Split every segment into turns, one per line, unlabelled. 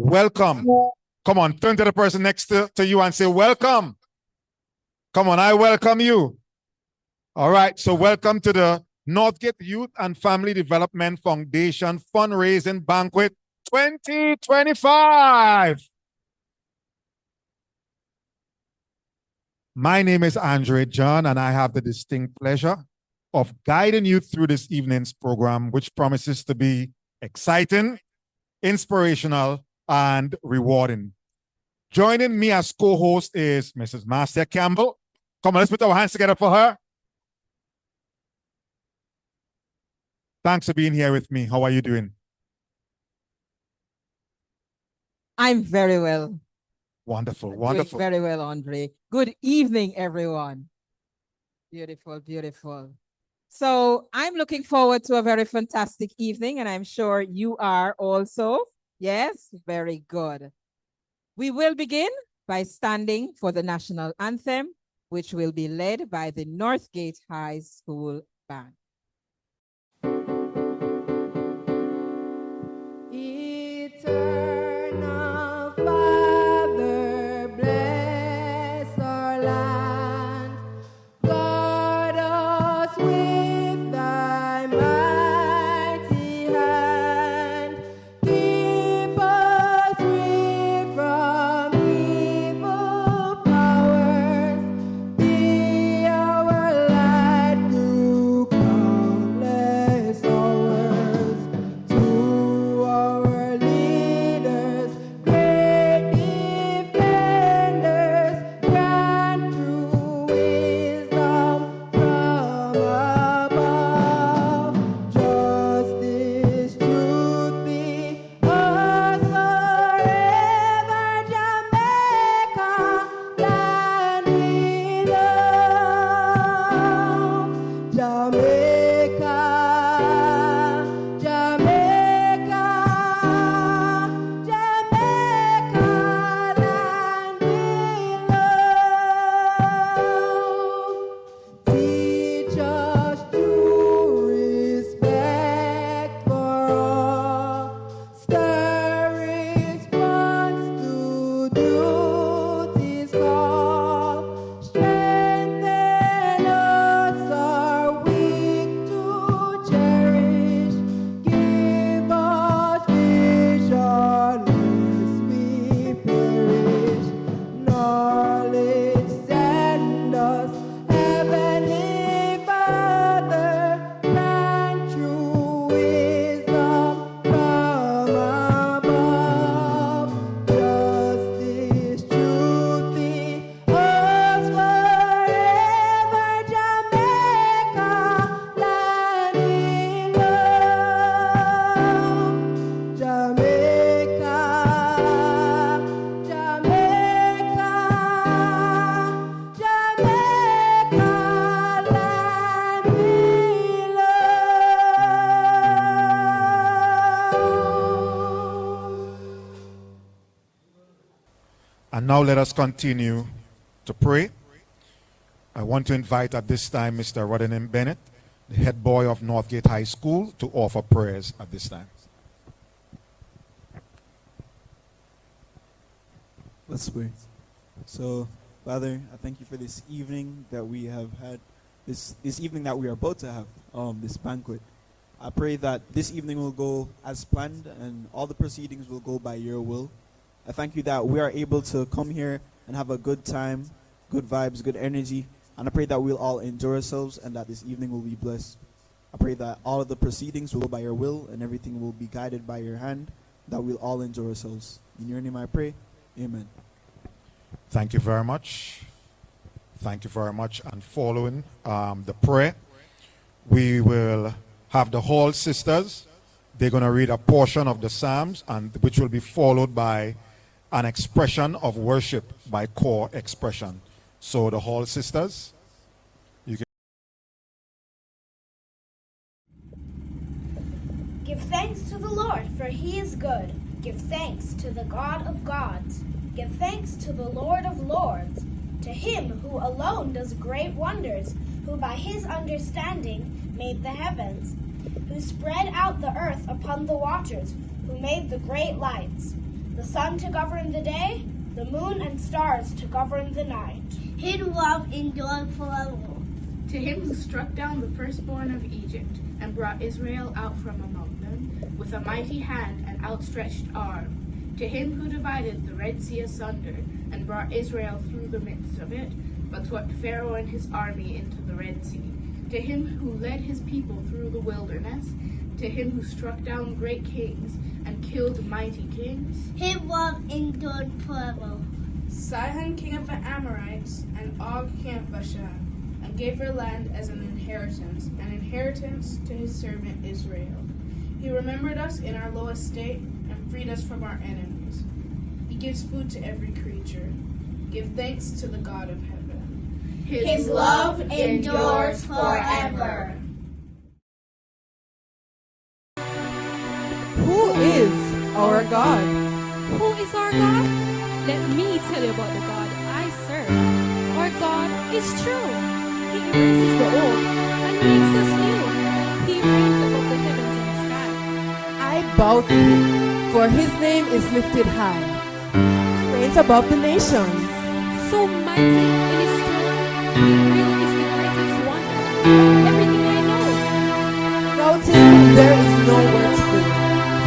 Welcome. Come on, turn to the person next to you and say, welcome. Come on, I welcome you. All right, so welcome to the NorthGate Youth and Family Development Foundation Fundraising Banquet 2025. My name is Andre John, and I have the distinct pleasure of guiding you through this evening's program, which promises to be exciting, inspirational, and rewarding. Joining me as co-host is Mrs. Marcia Campbell. Come on, let's put our hands together for her. Thanks for being here with me. How are you doing?
I'm very well.
Wonderful, wonderful.
Doing very well, Andre. Good evening, everyone. Beautiful, beautiful. So I'm looking forward to a very fantastic evening, and I'm sure you are also. Yes, very good. We will begin by standing for the national anthem, which will be led by the NorthGate High School Band.
Eternal Father, bless our land. Guard us with thy mighty hand. Keep us free from evil powers. Be our light through countless hours. To our leaders, great defenders, grant true wisdom from above. Justice, truth be us forever, Jamaica, land we love. Jamaica, Jamaica, Jamaica, land we love. Teach us true respect for all. Stir response to duty's call. Strengthen us, our weak to cherish. Give us vision lest we perish. Knowledge send us, Heavenly Father. Grant true wisdom from above. Justice, truth be us forever, Jamaica, land we love. Jamaica, Jamaica, Jamaica, land we love.
And now let us continue to pray. I want to invite at this time Mr. Roddenham Bennett, the head boy of NorthGate High School, to offer prayers at this time.
Let's pray. So, Father, I thank you for this evening that we have had, this evening that we are about to have, this banquet. I pray that this evening will go as planned and all the proceedings will go by your will. I thank you that we are able to come here and have a good time, good vibes, good energy. And I pray that we'll all enjoy ourselves and that this evening will be blessed. I pray that all of the proceedings will go by your will and everything will be guided by your hand, that we'll all enjoy ourselves. In your name I pray. Amen.
Thank you very much. Thank you very much. And following the prayer, we will have the Hall Sisters. They're going to read a portion of the Psalms, and which will be followed by an expression of worship by core expression. So the Hall Sisters, you can.
Give thanks to the Lord, for he is good. Give thanks to the God of gods. Give thanks to the Lord of lords. To him who alone does great wonders, who by his understanding made the heavens, who spread out the earth upon the waters, who made the great lights, the sun to govern the day, the moon and stars to govern the night.
His love endures forever.
To him who struck down the firstborn of Egypt and brought Israel out from among them with a mighty hand and outstretched arm. To him who divided the Red Sea asunder and brought Israel through the midst of it, but swept Pharaoh and his army into the Red Sea. To him who led his people through the wilderness, to him who struck down great kings and killed mighty kings.
His love endures forever.
Sihon king of the Amorites and Og king of Bashan, and gave her land as an inheritance to his servant Israel. He remembered us in our low estate and freed us from our enemies. He gives food to every creature. Give thanks to the God of heaven.
His love endures forever.
Who is our God?
Who is our God? Let me tell you about the God I serve. Our God is true. He erases the old and makes us new. He reigns above the heavens and the sky.
I bow to him, for his name is lifted high. He reigns above the nations.
So mighty in his strength, he really is the greatest wonder of everything I know.
Without him, there is nowhere to go.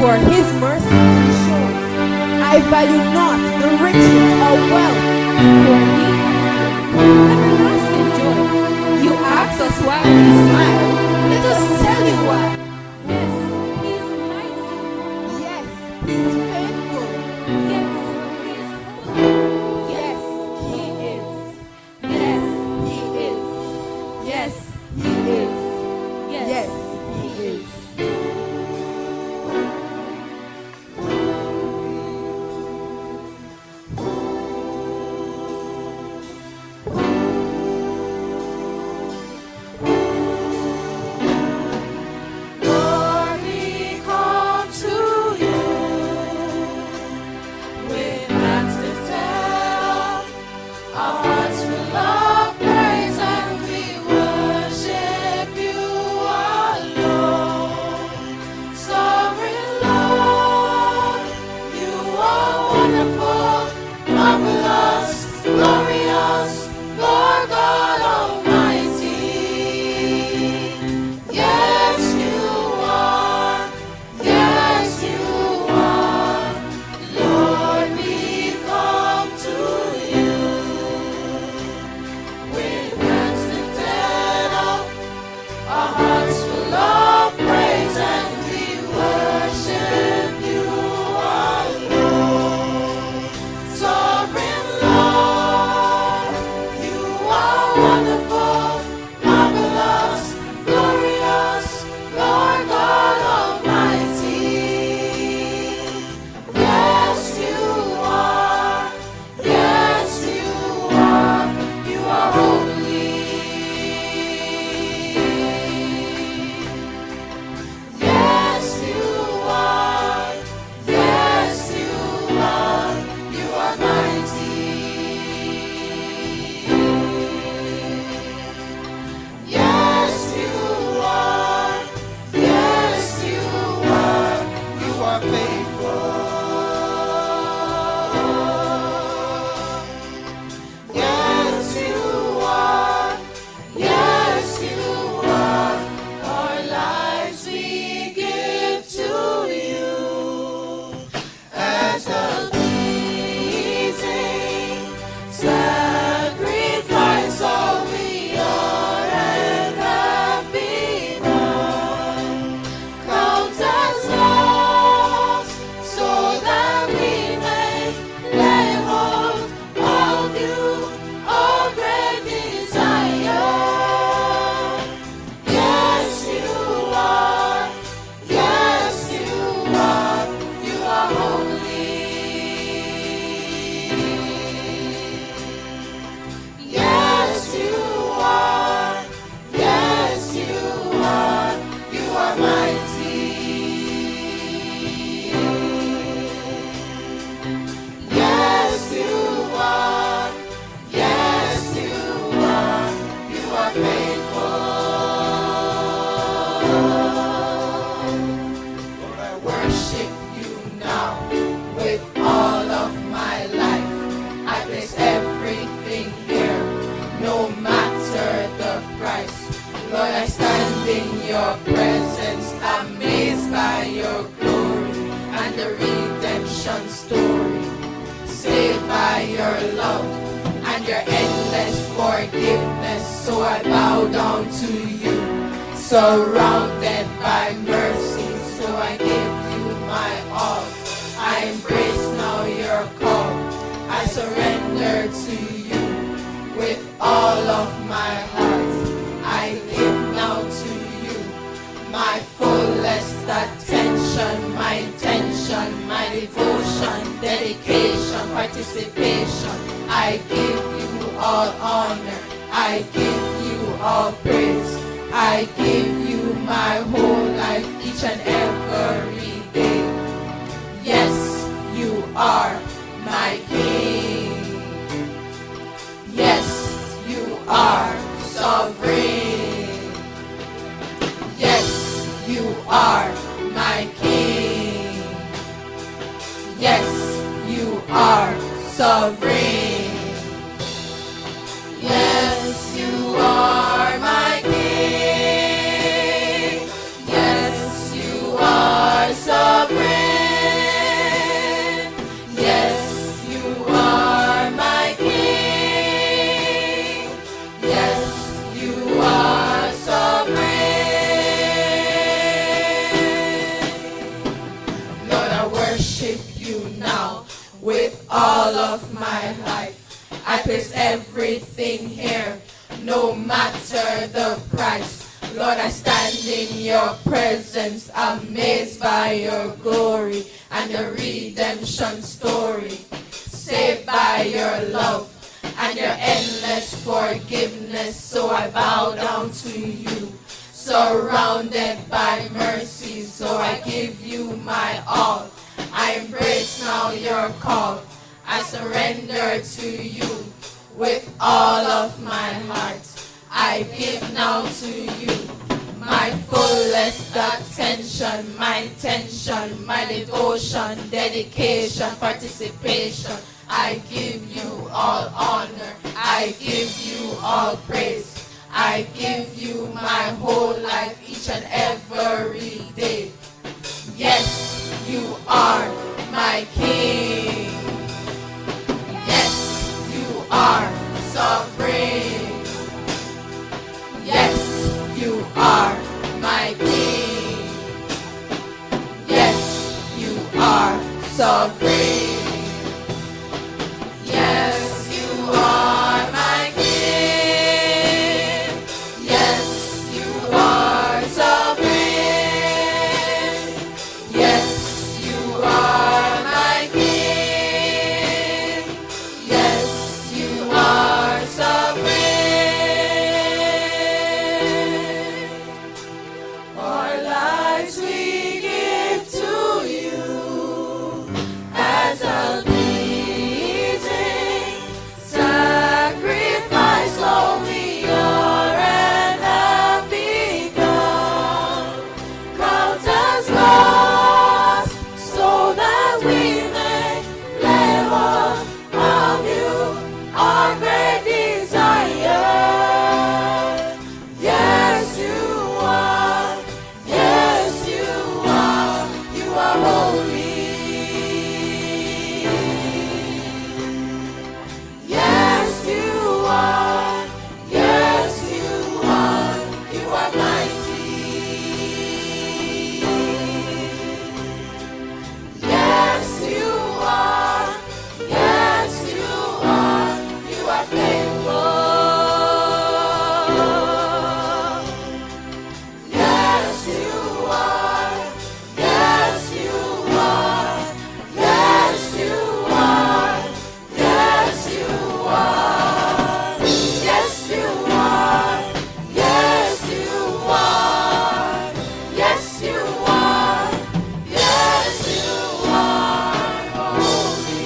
For his mercy he shows. I value not the riches or wealth.
For he has everlasting joy.
You ask us why we smile. Let us tell you why.
Yes, he is mighty.
Yes, he is faithful.
Yes, he is holy.
Yes, he is. Yes, he is. Yes, he is.
Yes,
Yes, he is.
redemption story. Saved by your love and your endless forgiveness. So I bow down to you, surrounded by mercy. So I give you my all. I embrace now your call. I surrender to you with all of my heart. I give now to you my fullest attention, my intention, my devotion, dedication, participation. I give you all honor. I give you all praise. I give you my whole life, each and every day. Yes, you are my King. Yes, you are sovereign. Yes, you are my King. Yes, you are sovereign. Yes, you are my King. Yes, you are sovereign. Yes, you are my King. Yes, you are sovereign. Lord, I worship you now with all of my life. I place everything here, no matter the price. Lord, I stand in your presence, amazed by your glory and your redemption story. Saved by your love and your endless forgiveness. So I bow down to you, surrounded by mercy. So I give you my all. I embrace now your call. I surrender to you with all of my heart. I give now to you my fullest attention, my intention, my devotion, dedication, participation. I give you all honor. I give you all praise. I give you my whole life, each and every day. Yes, you are my King. Yes, you are sovereign. Yes, you are my King. Yes, you are sovereign. Yes, you are my King. Yes, you are sovereign. Yes, you are my King. Yes, you are sovereign. Our lives we give to you as a pleasing sacrifice. All we are and have become. Count us lost so that we may live of you, our great desire. Yes, you are. Yes, you are. You are holy. Yes, you are. Yes, you are. You are mighty. Yes, you are. Yes, you are. You are faithful. Yes, you are. Yes, you are. Yes, you are. Yes, you are. Yes, you are. Yes, you are. Yes, you are. Yes, you are holy.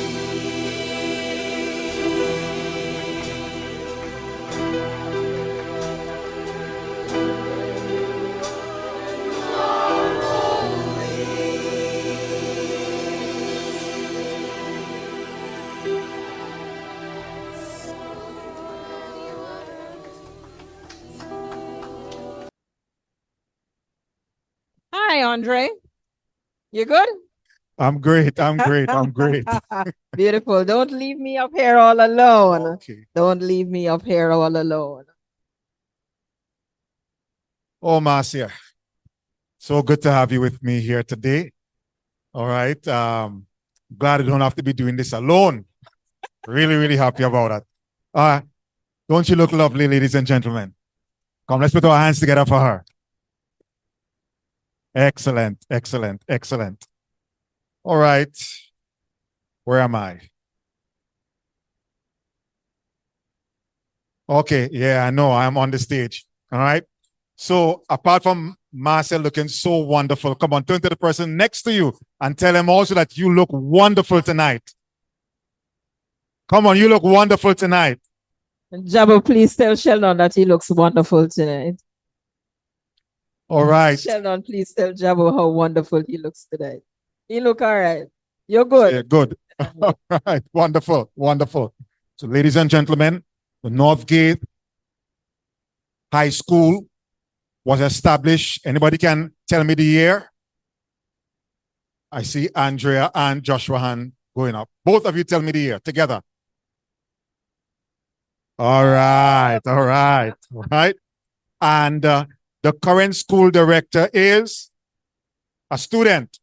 Hi, Andre. You good?
I'm great. I'm great. I'm great.
Beautiful. Don't leave me up here all alone.
Okay.
Don't leave me up here all alone.
Oh, Marcia. So good to have you with me here today. All right. Glad I don't have to be doing this alone. Really, really happy about that. Don't you look lovely, ladies and gentlemen? Come, let's put our hands together for her. Excellent, excellent, excellent. All right. Where am I? Okay, yeah, I know I'm on the stage. All right. So apart from Marcel looking so wonderful, come on, turn to the person next to you and tell him also that you look wonderful tonight. Come on, you look wonderful tonight.
And Jabbo, please tell Sheldon that he looks wonderful tonight.
All right.
Sheldon, please tell Jabbo how wonderful he looks today. He look all right. You're good.
Yeah, good. All right. Wonderful. Wonderful. So, ladies and gentlemen, the Northgate High School was established. Anybody can tell me the year? I see Andrea and Joshua hand going up. Both of you tell me the year together. All right. All right. All right. And the current school director is a student.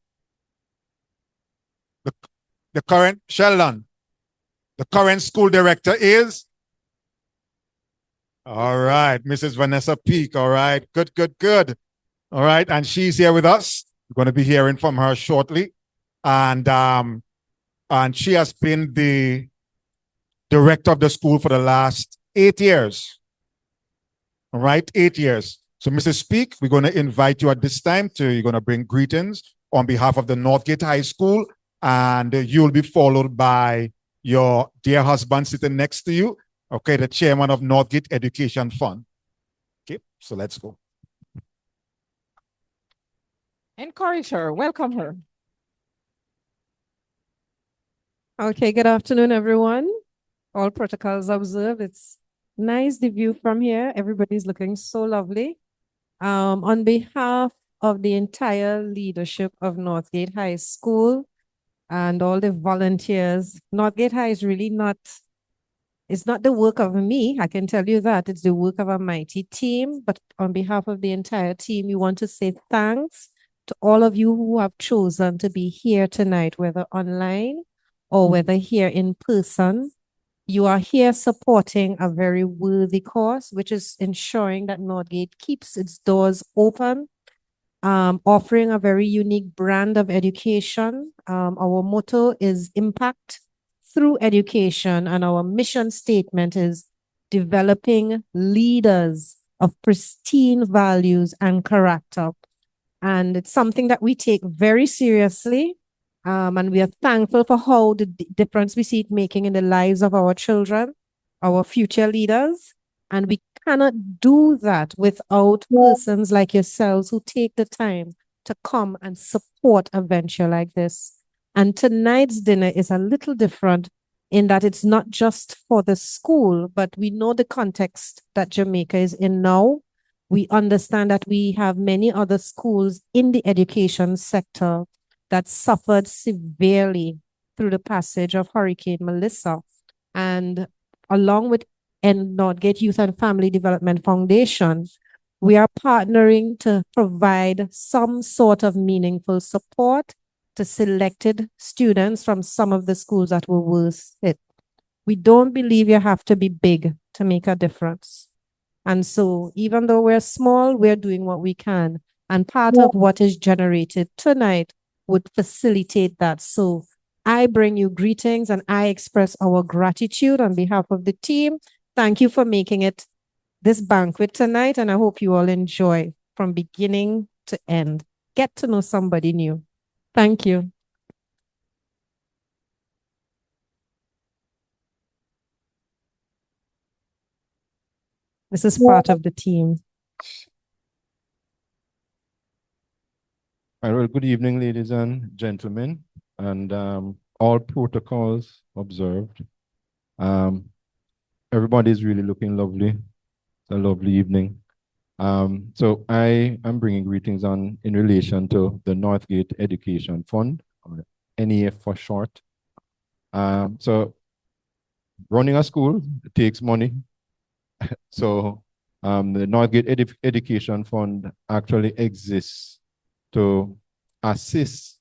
The current, Sheldon, the current school director is? All right, Mrs. Vanessa Peak. All right, good, good, good. All right, and she's here with us. We're going to be hearing from her shortly. And she has been the director of the school for the last 8 years. All right, 8 years. So, Mrs. Peak, we're going to invite you at this time you're going to bring greetings on behalf of the Northgate High School. And you'll be followed by your dear husband sitting next to you, okay, the chairman of NorthGate Education Fund. Okay, so let's go.
Encourage her. Welcome her.
Okay, good afternoon, everyone. All protocols observed. It's nice, the view from here. Everybody's looking so lovely. On behalf of the entire leadership of Northgate High School, and all the volunteers. Northgate High is really it's not the work of me, I can tell you that. It's the work of a mighty team. But on behalf of the entire team, we want to say thanks to all of you who have chosen to be here tonight, whether online or whether here in person. You are here supporting a very worthy cause, which is ensuring that Northgate keeps its doors open, offering a very unique brand of education. Our motto is impact through education, and our mission statement is developing leaders of pristine values and character. And it's something that we take very seriously. And we are thankful for how the difference we see it making in the lives of our children, our future leaders. And we cannot do that without persons like yourselves who take the time to come and support a venture like this. And tonight's dinner is a little different in that it's not just for the school, but we know the context that Jamaica is in now. We understand that we have many other schools in the education sector that suffered severely through the passage of Hurricane Melissa. And along with Northgate Youth and Family Development Foundation, we are partnering to provide some sort of meaningful support to selected students from some of the schools that were worst hit. We don't believe you have to be big to make a difference. And so even though we're small, we're doing what we can. And part of what is generated tonight would facilitate that. So I bring you greetings and I express our gratitude on behalf of the team. Thank you for making it this banquet tonight, and I hope you all enjoy from beginning to end. Get to know somebody new. Thank you. This is part of the team.
Well, good evening, ladies and gentlemen, and all protocols observed. Everybody's really looking lovely. It's a lovely evening. So I am bringing greetings in relation to the Northgate Education Fund, or NEF for short. So running a school takes money. So the NorthGate Education Fund actually exists to assist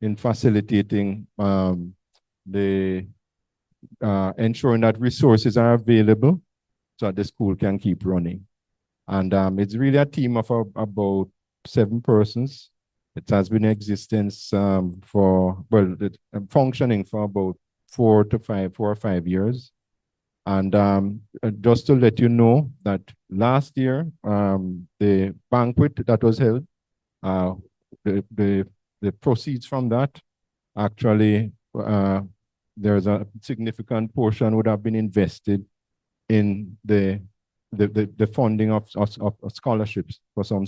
in facilitating the ensuring that resources are available so that the school can keep running. And it's really a team of about 7 persons. It has been in existence functioning for about 4 or 5 years. And just to let you know that last year, the banquet that was held, the proceeds from that actually, there's a significant portion would have been invested in the funding of scholarships for some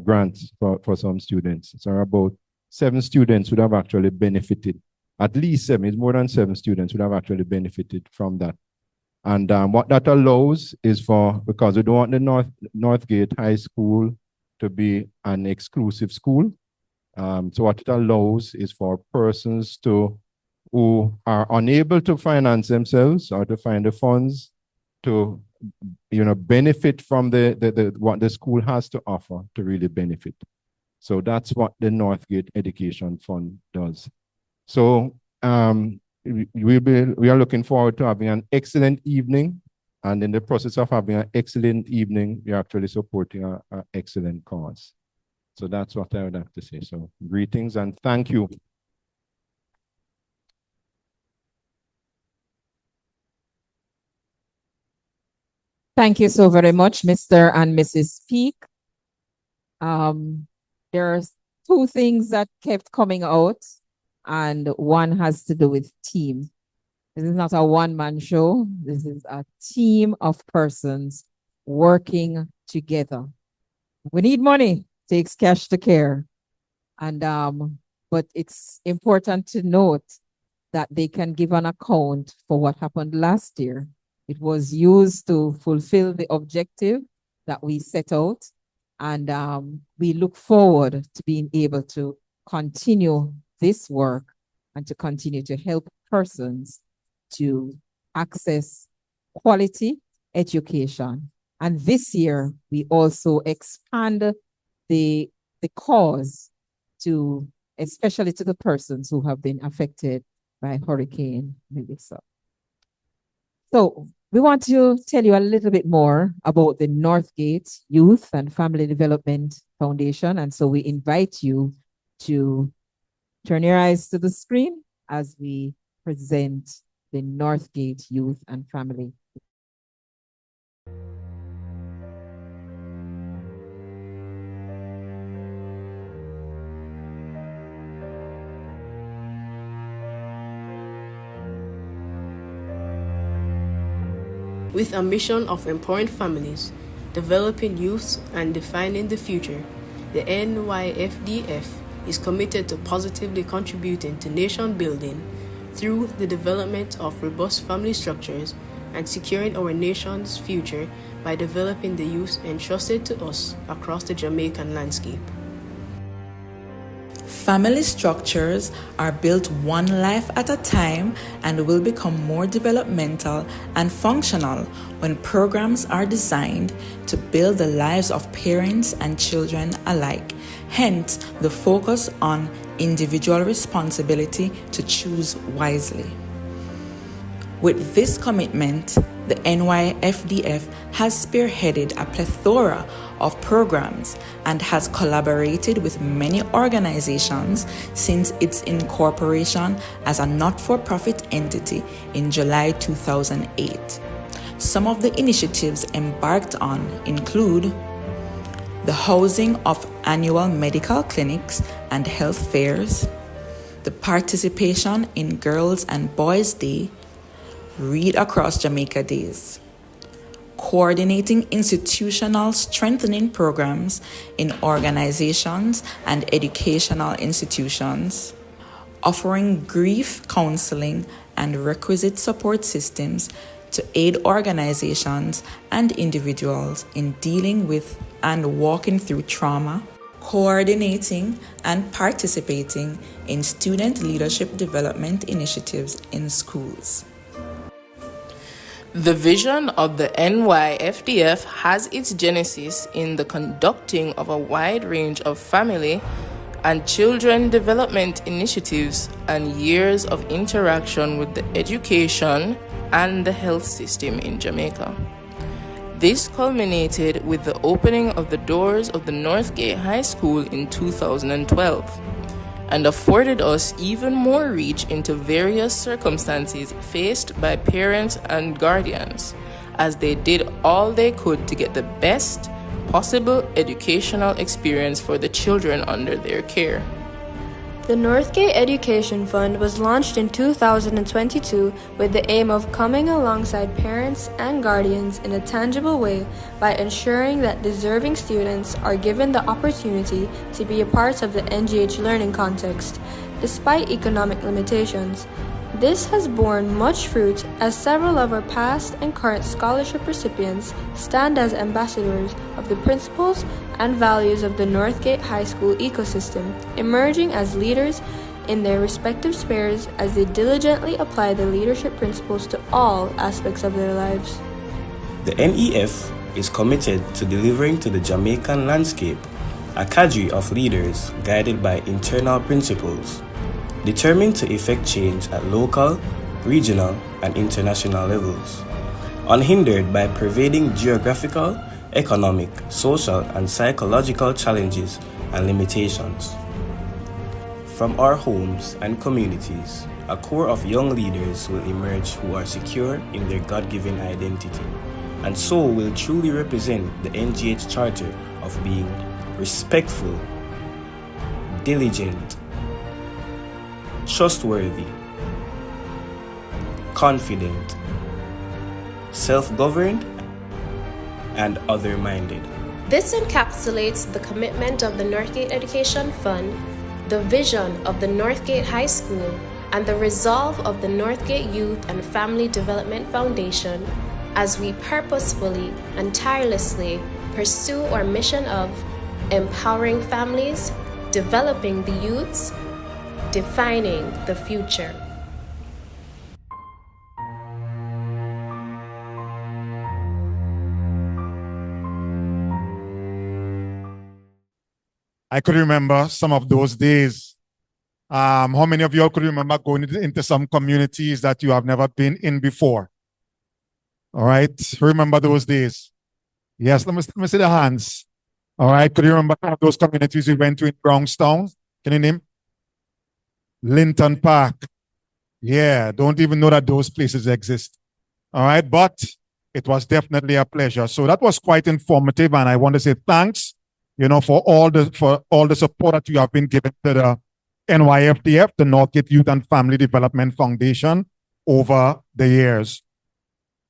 grants for some students. So about 7 students would have actually benefited. At least 7, it's more than 7 students would have actually benefited from that. And what that allows is because we don't want the NorthGate High School to be an exclusive school. So what it allows is for persons who are unable to finance themselves or to find the funds to, benefit from what the school has to offer to really benefit. So that's what the NorthGate Education Fund does. So we are looking forward to having an excellent evening, and in the process of having an excellent evening, we're actually supporting an excellent cause. So that's what I would have to say. So greetings and thank you.
Thank you so very much, Mr. and Mrs. Peak. There's 2 things that kept coming out, and one has to do with team. This is not a one-man show. This is a team of persons working together. We need money. Takes cash to care. And but it's important to note that they can give an account for what happened last year. It was used to fulfill the objective that we set out. And we look forward to being able to continue this work and to continue to help persons to access quality education. And this year, we also expand the cause to, especially to the persons who have been affected by Hurricane Melissa. So we want to tell you a little bit more about the NorthGate Youth and Family Development Foundation. And so we invite you to turn your eyes to the screen as we present the NorthGate Youth and Family.
With a mission of empowering families, developing youth, and defining the future, the NYFDF is committed to positively contributing to nation building through the development of robust family structures and securing our nation's future by developing the youth entrusted to us across the Jamaican landscape.
Family structures are built one life at a time and will become more developmental and functional when programs are designed to build the lives of parents and children alike. Hence, the focus on individual responsibility to choose wisely. With this commitment, the NYFDF has spearheaded a plethora of programs and has collaborated with many organizations since its incorporation as a not-for-profit entity in July 2008. Some of the initiatives embarked on include the housing of annual medical clinics and health fairs, the participation in Girls and Boys Day, Read Across Jamaica Days, coordinating institutional strengthening programs in organizations and educational institutions, offering grief counseling and requisite support systems to aid organizations and individuals in dealing with and walking through trauma, coordinating and participating in student leadership development initiatives in schools.
The vision of the NYFDF has its genesis in the conducting of a wide range of family and children development initiatives and years of interaction with the education and the health system in Jamaica. This culminated with the opening of the doors of the NorthGate High School in 2012 and afforded us even more reach into various circumstances faced by parents and guardians, as they did all they could to get the best possible educational experience for the children under their care.
The NorthGate Education Fund was launched in 2022 with the aim of coming alongside parents and guardians in a tangible way by ensuring that deserving students are given the opportunity to be a part of the NGH learning context, despite economic limitations. This has borne much fruit as several of our past and current scholarship recipients stand as ambassadors of the principles and values of the NorthGate High School ecosystem, emerging as leaders in their respective spheres as they diligently apply the leadership principles to all aspects of their lives.
The NEF is committed to delivering to the Jamaican landscape a cadre of leaders guided by internal principles, determined to effect change at local, regional, and international levels, unhindered by pervading geographical, economic, social, and psychological challenges and limitations. From our homes and communities, a core of young leaders will emerge who are secure in their God-given identity, and so will truly represent the NGH Charter of being respectful, diligent, trustworthy, confident, self-governed, and other-minded.
This encapsulates the commitment of the NorthGate Education Fund, the vision of the NorthGate High School, and the resolve of the NorthGate Youth and Family Development Foundation as we purposefully and tirelessly pursue our mission of empowering families, developing the youths, defining the future.
I could remember some of those days. How many of you all could remember going into some communities that you have never been in before? All right, remember those days? Yes, let me see the hands. All right, could you remember those communities we went to in Brownstown? Can you name? Linton Park. Yeah, don't even know that those places exist. All right, but it was definitely a pleasure. So that was quite informative, and I want to say thanks, for all the support that you have been giving to the NYFDF, the NorthGate Youth and Family Development Foundation, over the years.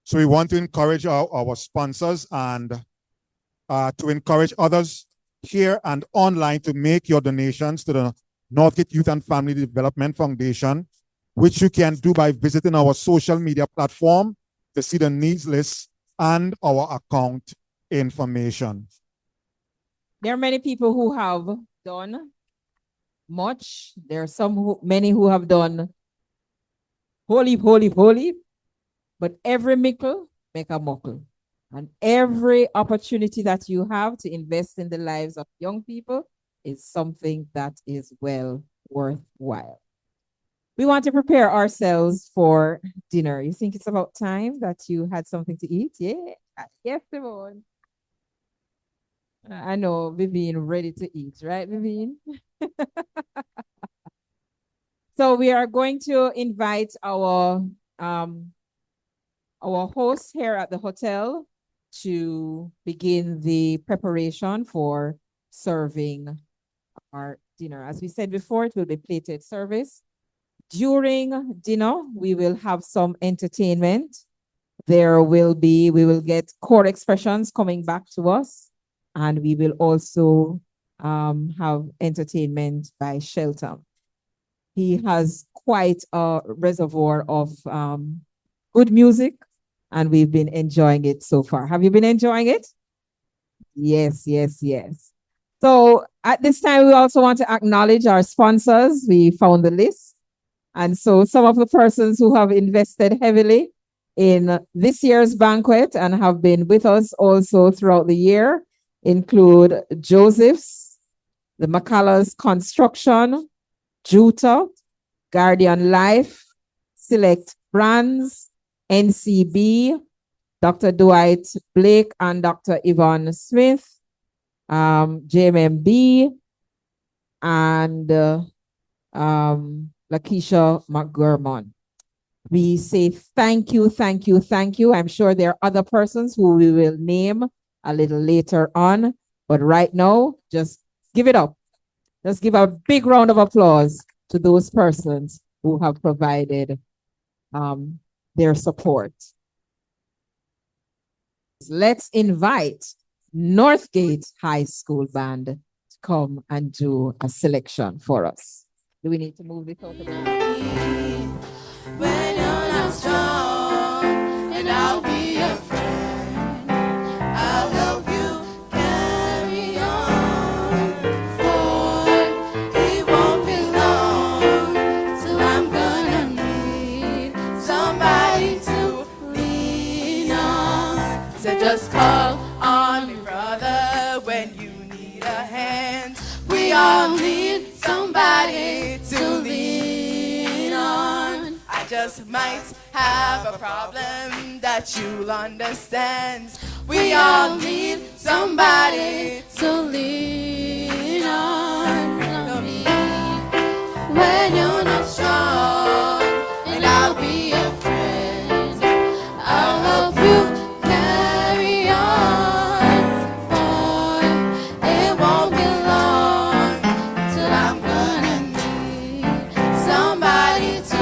So we want to encourage our sponsors and to encourage others here and online to make your donations to the NorthGate Youth and Family Development Foundation, which you can do by visiting our social media platform to see the needs list and our account information.
There are many people who have done much. There are many who have done holy, but every mickle make a muckle. And every opportunity that you have to invest in the lives of young people is something that is well worthwhile. We want to prepare ourselves for dinner. You think it's about time that you had something to eat? Yeah. Yes, Simone. I know Vivian ready to eat, right, Vivian? So we are going to invite our host here at the hotel to begin the preparation for serving our dinner. As we said before, it will be plated service. During dinner, we will have some entertainment. We will get chord expressions coming back to us, and we will also have entertainment by Shelton. He has quite a reservoir of good music, and we've been enjoying it so far. Have you been enjoying it? Yes. So At this time, we also want to acknowledge our sponsors. We found the list. And so some of the persons who have invested heavily in this year's banquet and have been with us also throughout the year include Joseph's, the McCullough's Construction, Juta, Guardian Life, Select Brands, NCB, Dr. Dwight Blake and Dr. Yvonne Smith, JMMB, and Lakeisha McGurmon. We say thank you, thank you, thank you. I'm sure there are other persons who we will name a little later on, but right now, just give it up. Just give a big round of applause to those persons who have provided their support. Let's invite NorthGate High School Band to come and do a selection for us. Do we need to move this out of the way?
When you're not strong, and I'll be your friend. I'll help you carry on. For it won't be long till I'm gonna need somebody to lean on. So just call on me, brother, when you need a hand. We all need somebody to lean on. I just might have a problem that you'll understand. We all need somebody to lean on. When you're not strong, and I'll be your friend. I'll help you carry on. For it won't be long till I'm gonna need somebody to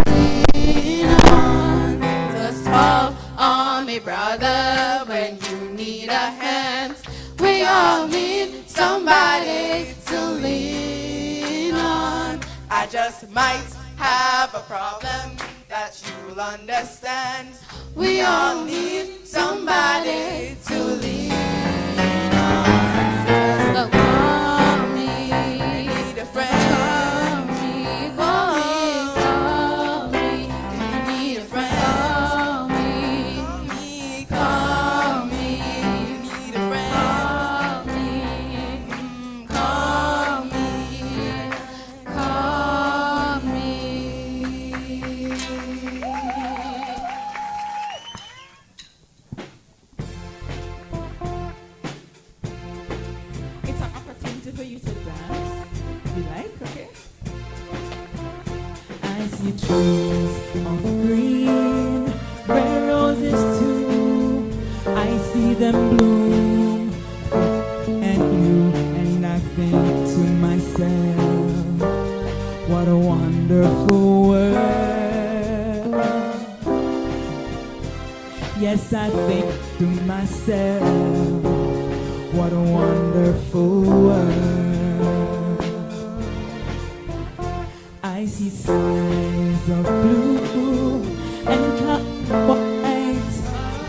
lean on. Just call on me, brother, when you need a hand. We all need somebody to lean on. I just might have a problem that you'll understand. We all need somebody to lean on. So call me, you need a friend. Call me, call me, you need a friend. Call me, call me, you need a friend. Call me, call me.
It's an opportunity for you to dance. If you like, okay? I see trees of green, where roses too. I see them bloom, and you, and I think to myself, what a wonderful world. Yes, I think to myself, what a wonderful world. I see skies of blue and clouds of white,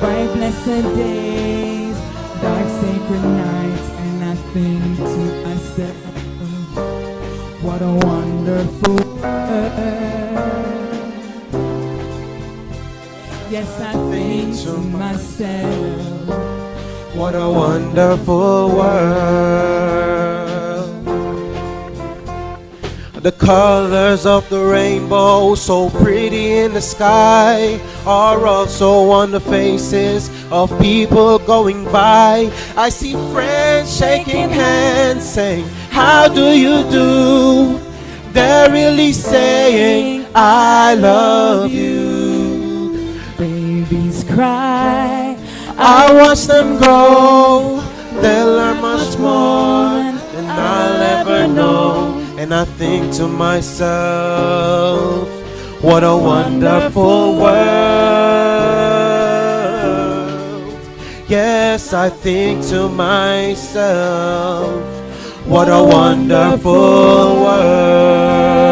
bright blessed days, dark sacred nights, and I think to myself, what a wonderful world. Yes, I think to myself,
what a wonderful world. The colors of the rainbow, so pretty in the sky, are also on the faces of people going by. I see friends shaking hands, saying, how do you do? They're really saying, I love you.
Babies cry,
I watch them grow. They'll learn much more than I'll ever know. And I think to myself, what a wonderful world. Yes, I think to myself, what a wonderful world.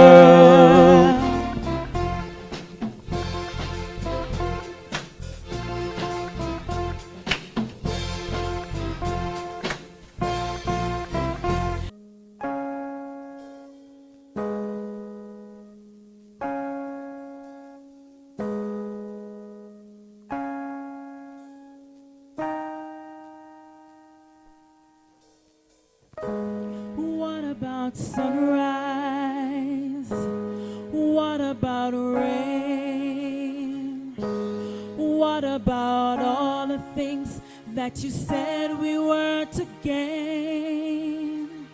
What about all the things that you said we were to gain?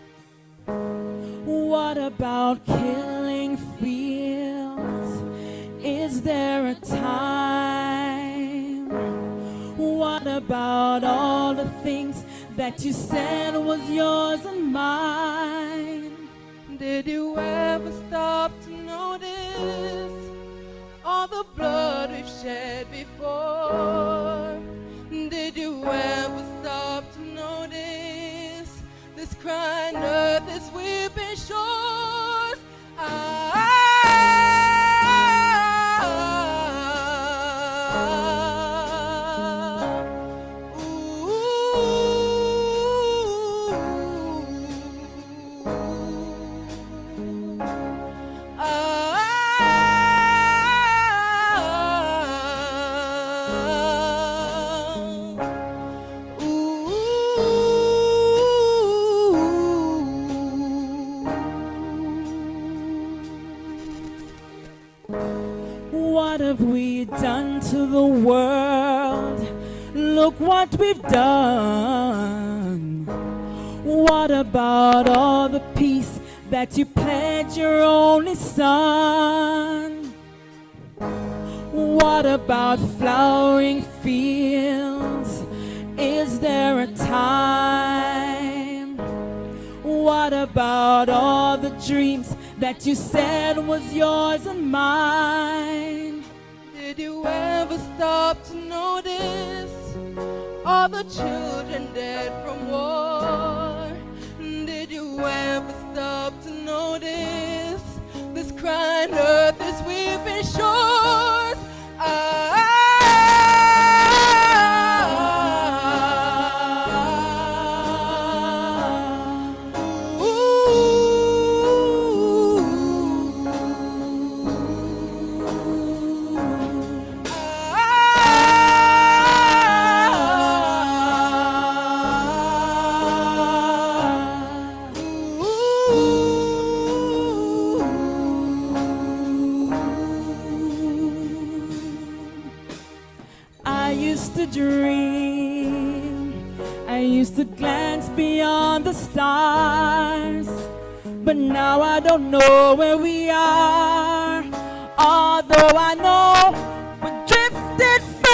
What about killing fields? Is there a time? What about all the things that you said was yours and mine?
Did you ever stop to notice all the blood we've shed before? Did you ever stop to notice this crying earth, this weeping shores?
What have we done to the world? Look what we've done. What about all the peace that you pledged your only son? What about flowering fields? Is there a time? What about all the dreams that you said was yours and mine?
Did you ever stop to notice all the children dead from war? Did you ever stop to notice this crying earth, this weeping shores?
I used to dream, I used to glance beyond the stars, but now I don't know where we are, although I know we're drifted far.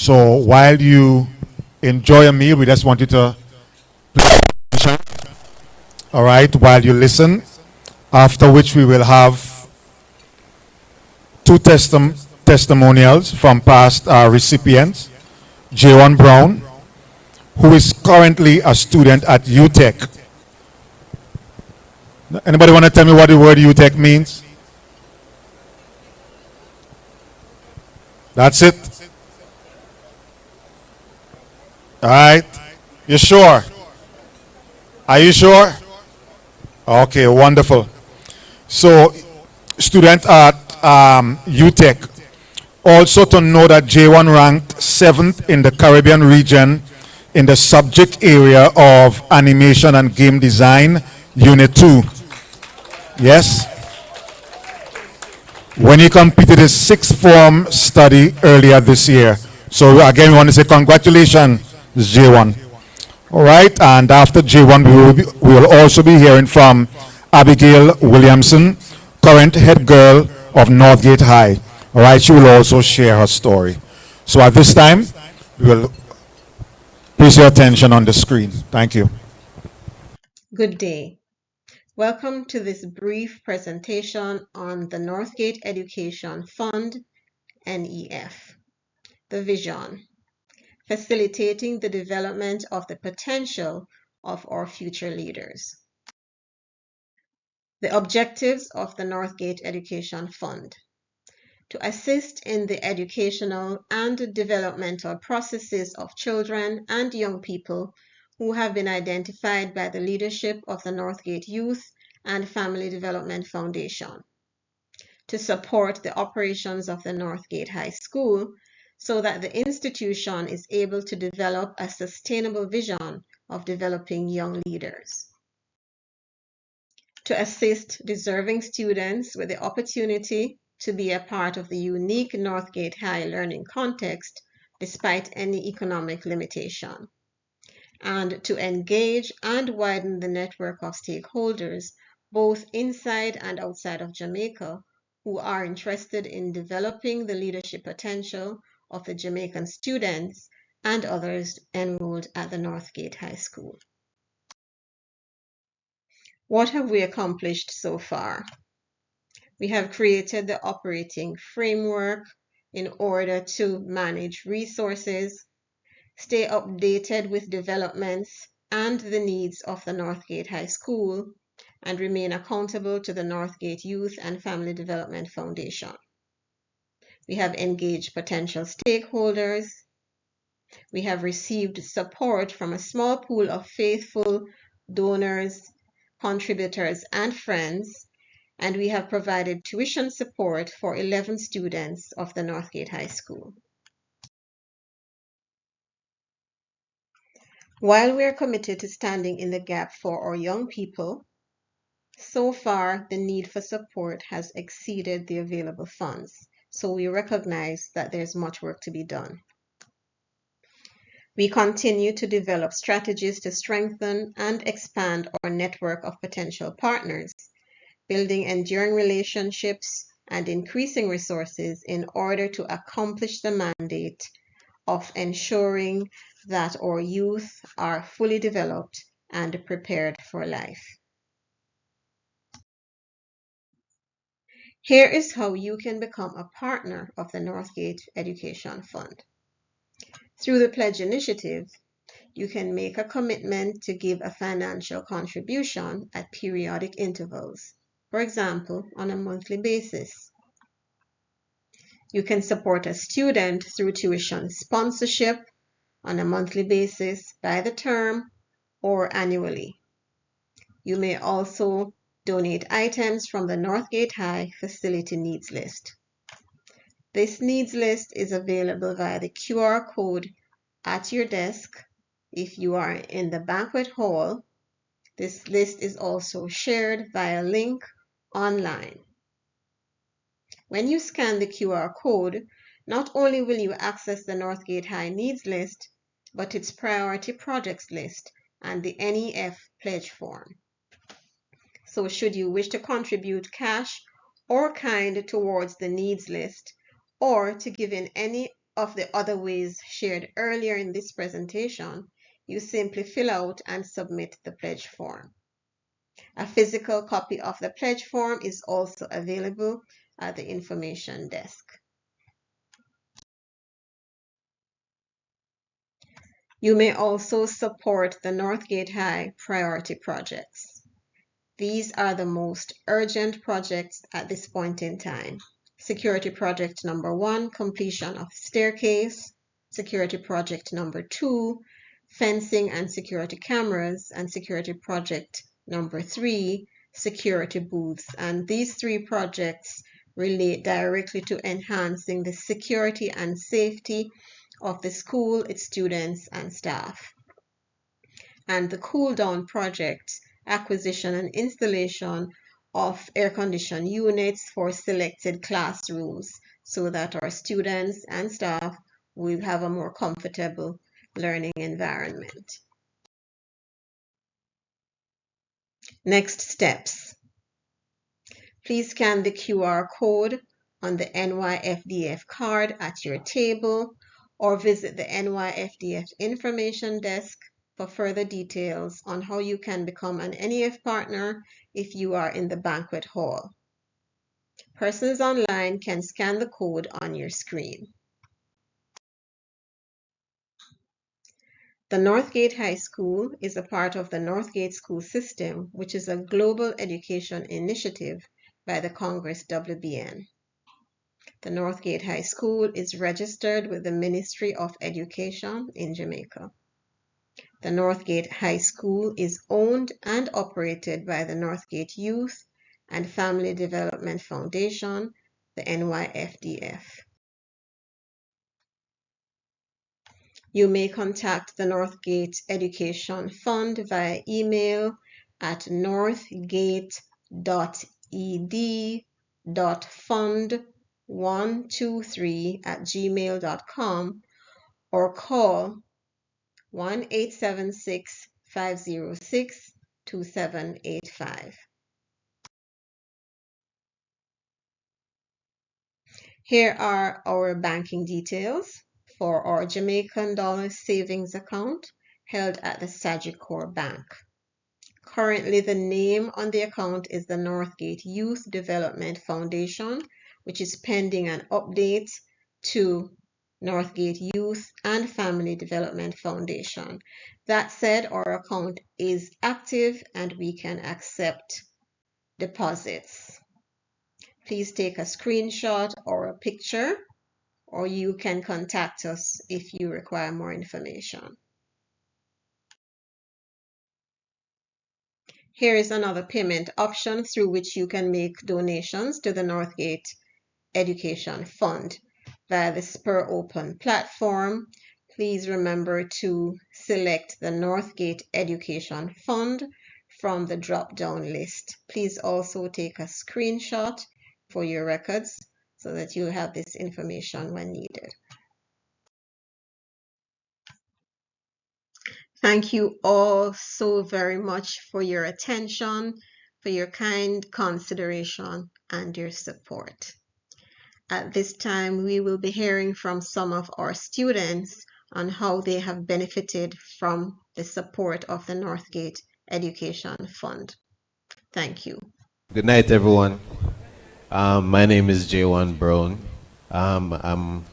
So while you enjoy a meal, we just want you to pay attention, all right, while you listen, after which we will have two testimonials from past recipients. J1 Brown, who is currently a student at UTech. Anybody want to tell me what the word UTech means? That's it? All right. You sure? Are you sure? Okay, wonderful. So, student at UTech. Also to know that J1 ranked 7th in the Caribbean region in the subject area of animation and game design, Unit 2. Yes? When he completed his sixth form study earlier this year. So again, we want to say congratulations, J1. All right, and after J1, we will also be hearing from Abigail Williamson, current head girl of NorthGate High. All right, she will also share her story. So at this time, we will place your attention on the screen. Thank you.
Good day. Welcome to this brief presentation on the NorthGate Education Fund, NEF. The vision: facilitating the development of the potential of our future leaders. The objectives of the NorthGate Education Fund: to assist in the educational and developmental processes of children and young people who have been identified by the leadership of the NorthGate Youth and Family Development Foundation, to support the operations of the NorthGate High School so that the institution is able to develop a sustainable vision of developing young leaders, to assist deserving students with the opportunity to be a part of the unique NorthGate High learning context despite any economic limitation, and to engage and widen the network of stakeholders both inside and outside of Jamaica who are interested in developing the leadership potential of the Jamaican students and others enrolled at the NorthGate High School. What have we accomplished so far? We have created the operating framework in order to manage resources, stay updated with developments and the needs of the NorthGate High School, and remain accountable to the NorthGate Youth and Family Development Foundation. We have engaged potential stakeholders. We have received support from a small pool of faithful donors, contributors, and friends, and we have provided tuition support for 11 students of the NorthGate High School. While we are committed to standing in the gap for our young people, so far the need for support has exceeded the available funds, so we recognize that there's much work to be done. We continue to develop strategies to strengthen and expand our network of potential partners, building enduring relationships and increasing resources in order to accomplish the mandate of ensuring that our youth are fully developed and prepared for life. Here is how you can become a partner of the NorthGate Education Fund. Through the Pledge Initiative, you can make a commitment to give a financial contribution at periodic intervals, for example, on a monthly basis. You can support a student through tuition sponsorship on a monthly basis, by the term, or annually. You may also donate items from the NorthGate High Facility Needs List. This needs list is available via the QR code at your desk. If you are in the banquet hall, this list is also shared via link online. When you scan the QR code, not only will you access the NorthGate High Needs List, but its Priority Projects List and the NEF Pledge Form. So should you wish to contribute cash or kind towards the needs list, or to give in any of the other ways shared earlier in this presentation, you simply fill out and submit the pledge form. A physical copy of the pledge form is also available at the information desk. You may also support the Northgate High priority projects. These are the most urgent projects at this point in time. Security project number 1, completion of staircase. Security project number 2, fencing and security cameras. And security project number 3, security booths. And these 3 projects relate directly to enhancing the security and safety of the school, its students and staff. And the cool down project, acquisition and installation of air-conditioned units for selected classrooms so that our students and staff will have a more comfortable learning environment. Next steps. Please scan the QR code on the NYFDF card at your table or visit the NYFDF information desk for further details on how you can become an NEF partner if you are in the banquet hall. Persons online can scan the code on your screen. The Northgate High School is a part of the Northgate School System, which is a global education initiative by the Congress WBN. The Northgate High School is registered with the Ministry of Education in Jamaica. The Northgate High School is owned and operated by the Northgate Youth and Family Development Foundation, the NYFDF. You may contact the Northgate Education Fund via email at northgate.ed.fund123@gmail.com or call 1-876-506-2785. Here are our banking details for our Jamaican dollar savings account held at the Sagicor Bank. Currently, the name on the account is the Northgate Youth Development Foundation, which is pending an update to Northgate Youth and Family Development Foundation. That said, our account is active and we can accept deposits. Please take a screenshot or a picture, or you can contact us if you require more information. Here is another payment option through which you can make donations to the Northgate Education Fund via the Spur Open platform. Please remember to select the Northgate Education Fund from the drop-down list. Please also take a screenshot for your records so that you'll have this information when needed. Thank you all so very much for your attention, for your kind consideration, and your support. At this time, we will be hearing from some of our students on how they have benefited from the support of the Northgate Education Fund. Thank you.
Good night, everyone. My name is J1 Brown. I'm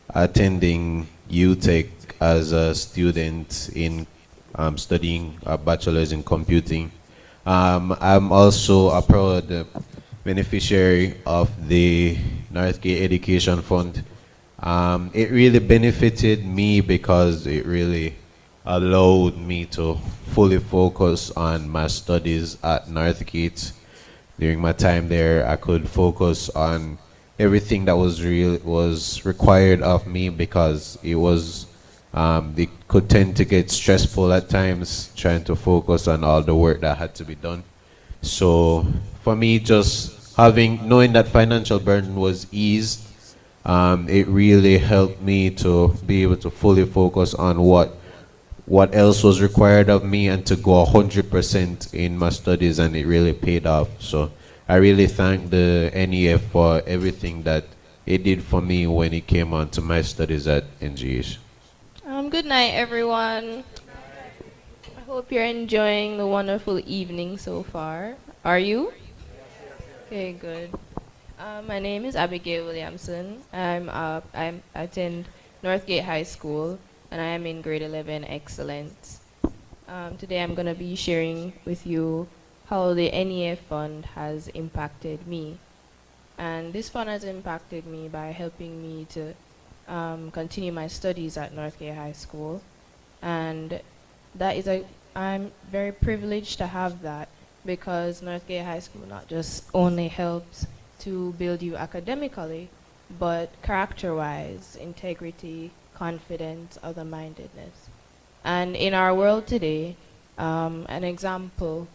attending UTech as a student in studying a bachelor's in computing. I'm also a proud beneficiary of the Northgate Education Fund. It really benefited me because it really allowed me to fully focus on my studies at Northgate. During my time there, I could focus on everything that was required of me because it was it could tend to get stressful at times trying to focus on all the work that had to be done. So for me, just knowing that financial burden was eased, it really helped me to be able to fully focus on what else was required of me and to go 100% in my studies, and it really paid off. So I really thank the NEF for everything that it did for me when it came on to my studies at NGH.
Good night, everyone. I hope you're enjoying the wonderful evening so far. Are you? Okay, good. My name is Abigail Williamson. I attend NorthGate High School, and I am in grade 11 Excellence. Today I'm going to be sharing with you how the NEF Fund has impacted me. And this fund has impacted me by helping me to continue my studies at NorthGate High School. And I'm very privileged to have that, because NorthGate High School not just only helps to build you academically, but character-wise, integrity, confidence, other-mindedness. And in our world today, an example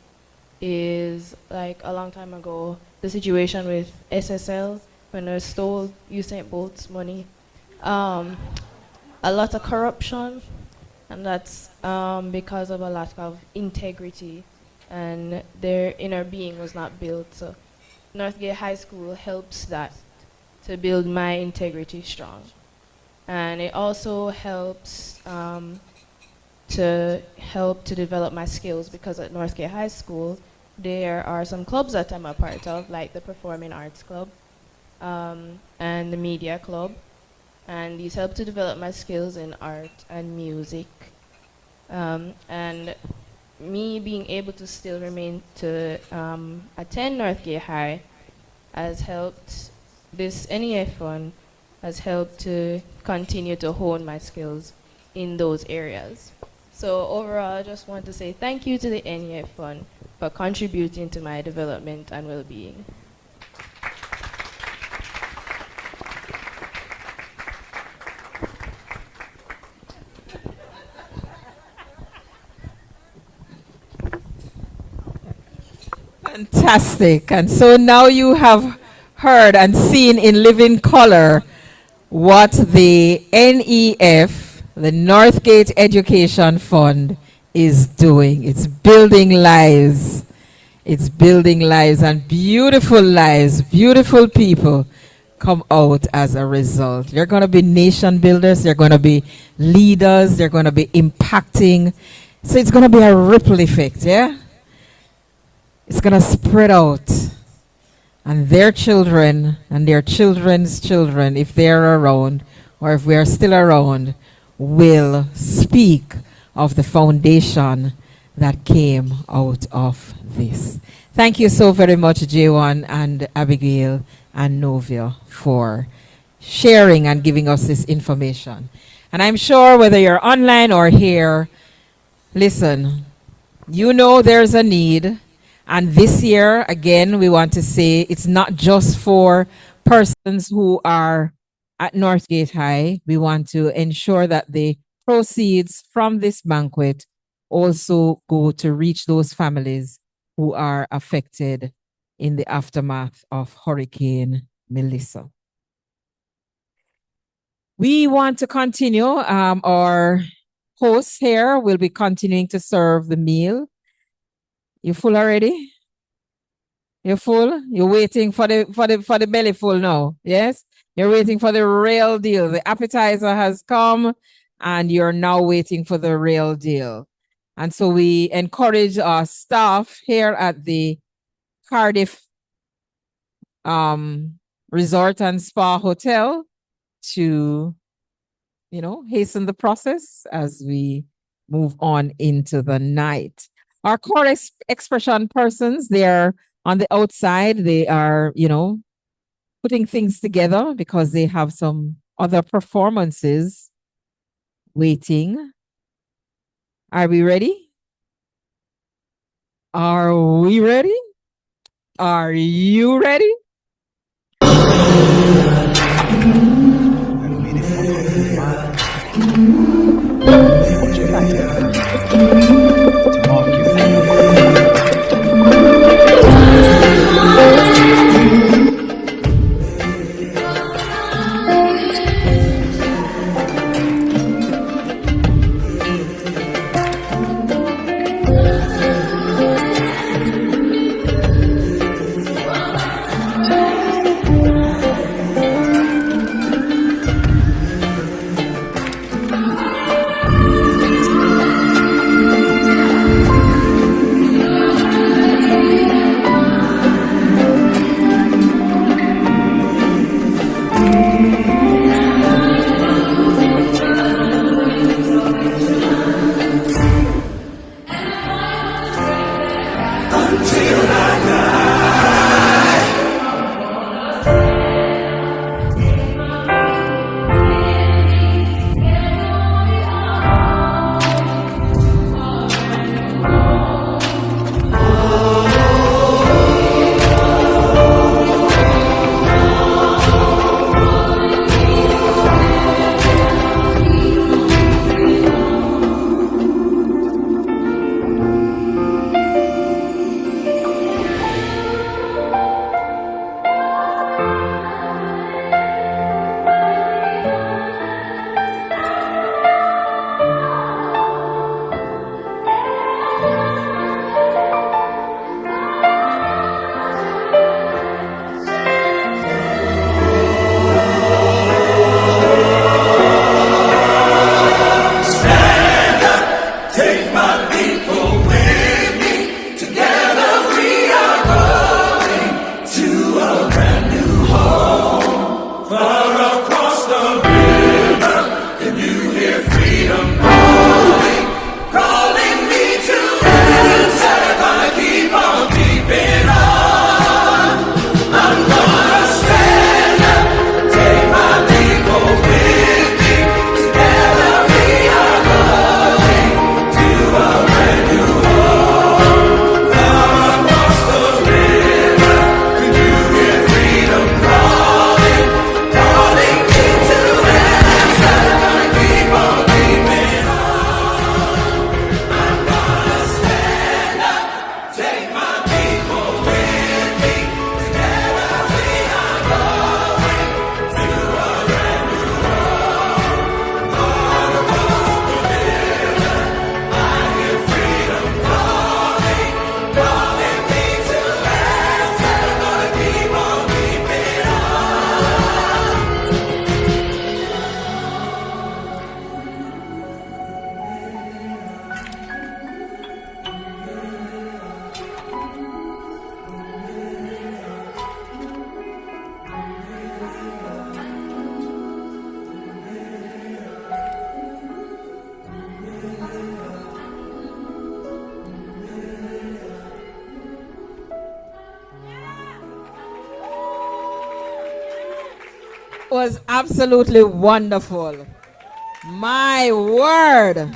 is, like a long time ago, the situation with SSL when they stole Usain Bolt's money. A lot of corruption, and that's because of a lack of integrity, and their inner being was not built. So NorthGate High School helps that, to build my integrity strong. And it also helps to develop my skills, because at NorthGate High School there are some clubs that I'm a part of, like the Performing Arts Club and the Media Club, and these help to develop my skills in art and music. And me being able to still remain to attend NorthGate High has helped, this NEF Fund has helped to continue to hone my skills in those areas. So overall, I just want to say thank you to the NEF Fund for contributing to my development and well-being.
Fantastic. And so now you have heard and seen in living color what the NEF, the NorthGate Education Fund, is doing. It's building lives. It's building lives, and beautiful lives, beautiful people come out as a result. They're going to be nation builders. They're going to be leaders. They're going to be impacting. So it's going to be a ripple effect, yeah? It's going to spread out. And their children and their children's children, if they're around, or if we are still around, will speak of the foundation that came out of this. Thank you so very much, J1 and Abigail and Novia, for sharing and giving us this information. And I'm sure whether you're online or here, listen, you know there's a need. And this year, again, we want to say it's not just for persons who are at NorthGate High. We want to ensure that the proceeds from this banquet also go to reach those families who are affected in the aftermath of Hurricane Melissa. We want to continue. Our hosts here will be continuing to serve the meal. You full already? You're full? You're waiting for the belly full now. Yes? You're waiting for the real deal. The appetizer has come and you're now waiting for the real deal. And so we encourage our staff here at the Cardiff Resort and Spa Hotel to, hasten the process as we move on into the night. Our core expression persons, they're on the outside. They are, putting things together because they have some other performances waiting. Are we ready? Are we ready? Are you ready? Was absolutely wonderful. My word.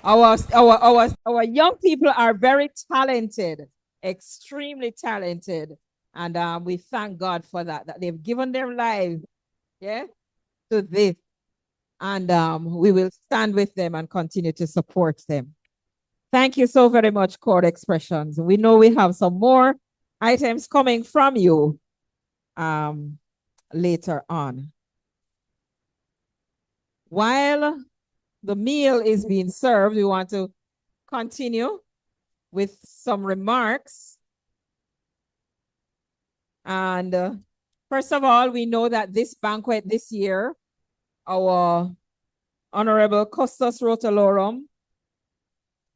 Our young people are very talented, extremely talented. And we thank God for that they've given their lives, yeah, to this. And we will stand with them and continue to support them. Thank you so very much, Chord Expressions. We know we have some more items coming from you later on. While the meal is being served, we want to continue with some remarks. And first of all, we know that this banquet this year, our Honorable Custos Rotalorum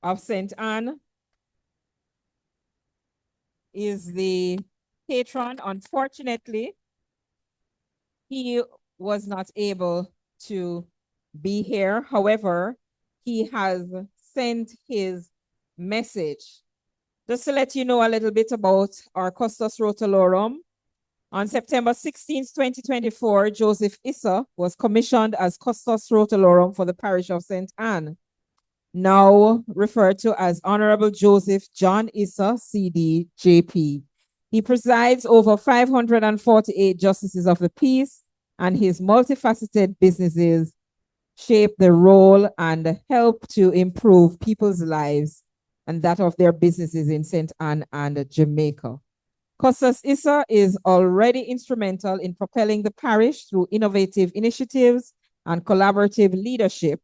of St. Anne is the patron. Unfortunately, he was not able to be here. However, he has sent his message. Just to let you know a little bit about our Custos Rotalorum. On September 16, 2024, Joseph Issa was commissioned as Custos Rotalorum for the parish of St. Anne, now referred to as Honorable Joseph John Issa, CD, JP. He presides over 548 justices of the peace, and his multifaceted businesses shape the role and help to improve people's lives and that of their businesses in St. Anne and Jamaica. Custos Issa is already instrumental in propelling the parish through innovative initiatives and collaborative leadership,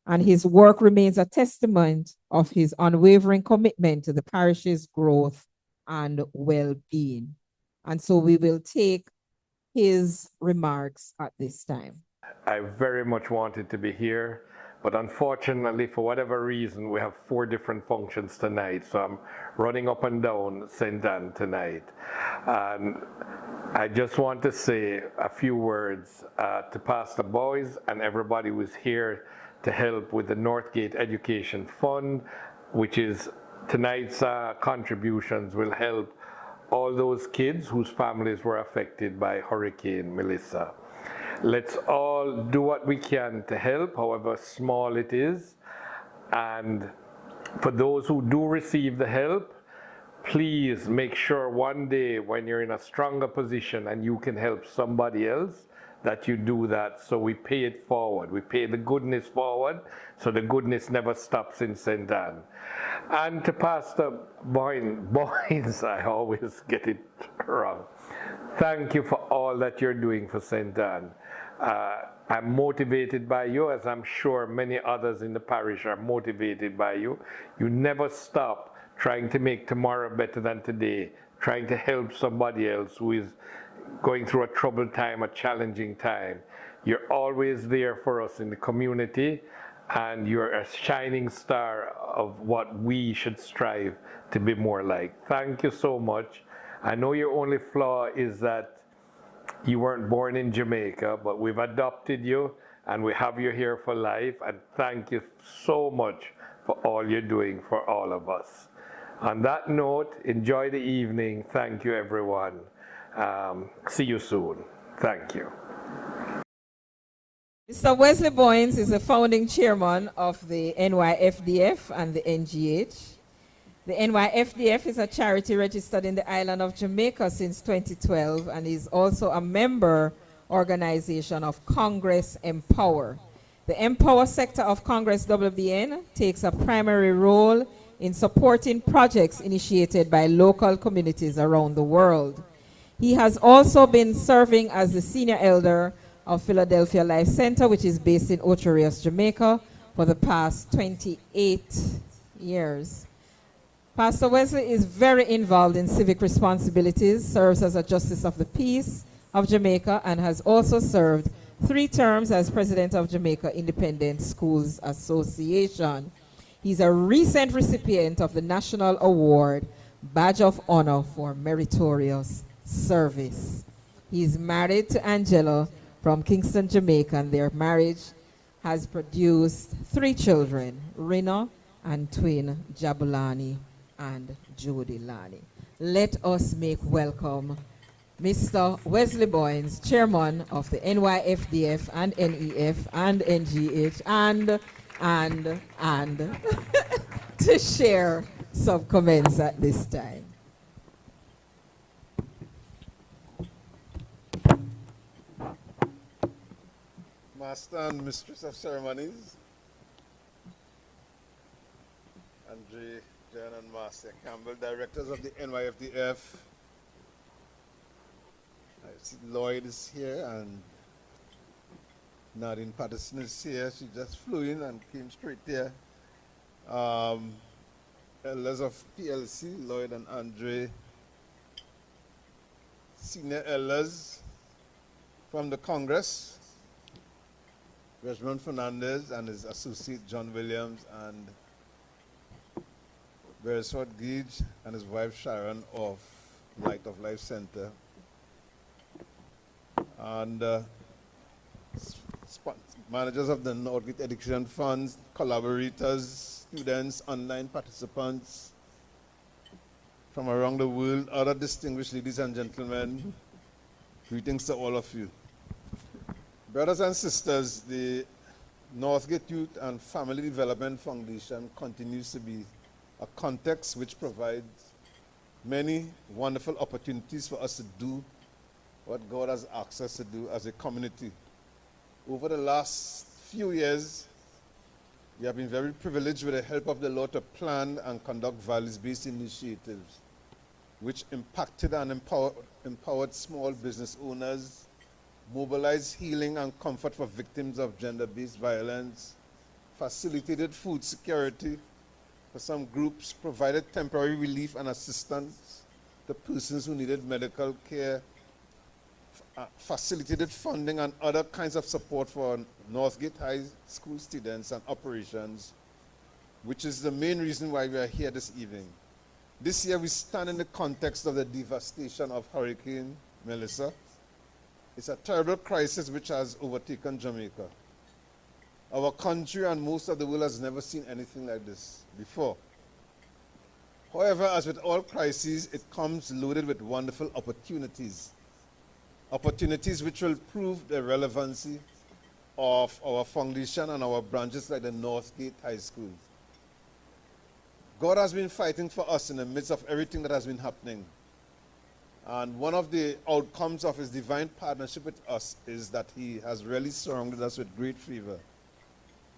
and his work remains a testament of his unwavering commitment to the parish's growth and well-being. And so we will take his remarks at this time.
I very much wanted to be here, but unfortunately, for whatever reason, we have 4 different functions tonight, so I'm running up and down St. Anne tonight. And I just want to say a few words to Pastor Boys and everybody who's here to help with the NorthGate Education Fund, which is tonight's contributions will help all those kids whose families were affected by Hurricane Melissa. Let's all do what we can to help, however small it is. And for those who do receive the help, please make sure one day when you're in a stronger position and you can help somebody else, that you do that, so we pay it forward. We pay the goodness forward, so the goodness never stops in St. Anne. And to Pastor Boynes, I always get it wrong. Thank you for all that you're doing for St. Anne. I'm motivated by you, as I'm sure many others in the parish are motivated by you. You never stop trying to make tomorrow better than today, trying to help somebody else who is going through a troubled time, a challenging time. You're always there for us in the community, and you're a shining star of what we should strive to be more like. Thank you so much. I know your only flaw is that you weren't born in Jamaica, but we've adopted you and we have you here for life. And thank you so much for all you're doing for all of us. On that note, enjoy the evening. Thank you, everyone. See you soon. Thank you.
Mr. Wesley Boynes is the founding chairman of the NYFDF and the NGH. The NYFDF is a charity registered in the island of Jamaica since 2012 and is also a member organization of Congress Empower. The Empower sector of Congress WBN takes a primary role in supporting projects initiated by local communities around the world. He has also been serving as the senior elder of Philadelphia Life Center, which is based in Ocho Rios, Jamaica, for the past 28 years. Pastor Wesley is very involved in civic responsibilities, serves as a Justice of the Peace of Jamaica, and has also served 3 terms as President of Jamaica Independent Schools Association. He's a recent recipient of the National Award, Badge of Honor for Meritorious Service. He's married to Angela from Kingston, Jamaica, and their marriage has produced 3 children, Rina and twin Jabulani and Jody Lani. Let us make welcome Mr. Wesley Boynes, chairman of the NYFDF and NEF and NGH, and to share some comments at this time.
Master and Mistress of Ceremonies, Andre, Jan and Marcia Campbell, directors of the NYFDF. I see Lloyd is here and Nadine Patterson is here. She just flew in and came straight there. Elders of PLC, Lloyd and Andre. Senior elders from the Congress, Reginald Fernandez and his associate John Williams, and Beresford Gage and his wife Sharon of Light of Life Center, and managers of the NorthGate Education Fund, collaborators, students, online participants from around the world, other distinguished ladies and gentlemen, greetings to all of you. Brothers and sisters, the NorthGate Youth and Family Development Foundation continues to be a context which provides many wonderful opportunities for us to do what God has asked us to do as a community. Over the last few years, we have been very privileged with the help of the Lord to plan and conduct values-based initiatives which impacted and empowered small business owners, mobilized healing and comfort for victims of gender-based violence, facilitated food security for some groups, provided temporary relief and assistance to persons who needed medical care, facilitated funding and other kinds of support for NorthGate High School students and operations, which is the main reason why we are here this evening. This year we stand in the context of the devastation of Hurricane Melissa. It's a terrible crisis which has overtaken Jamaica. Our country and most of the world has never seen anything like this before. However, as with all crises, it comes loaded with wonderful opportunities. Opportunities which will prove the relevancy of our foundation and our branches like the NorthGate High School. God has been fighting for us in the midst of everything that has been happening. And one of the outcomes of his divine partnership with us is that he has really surrounded us with great favor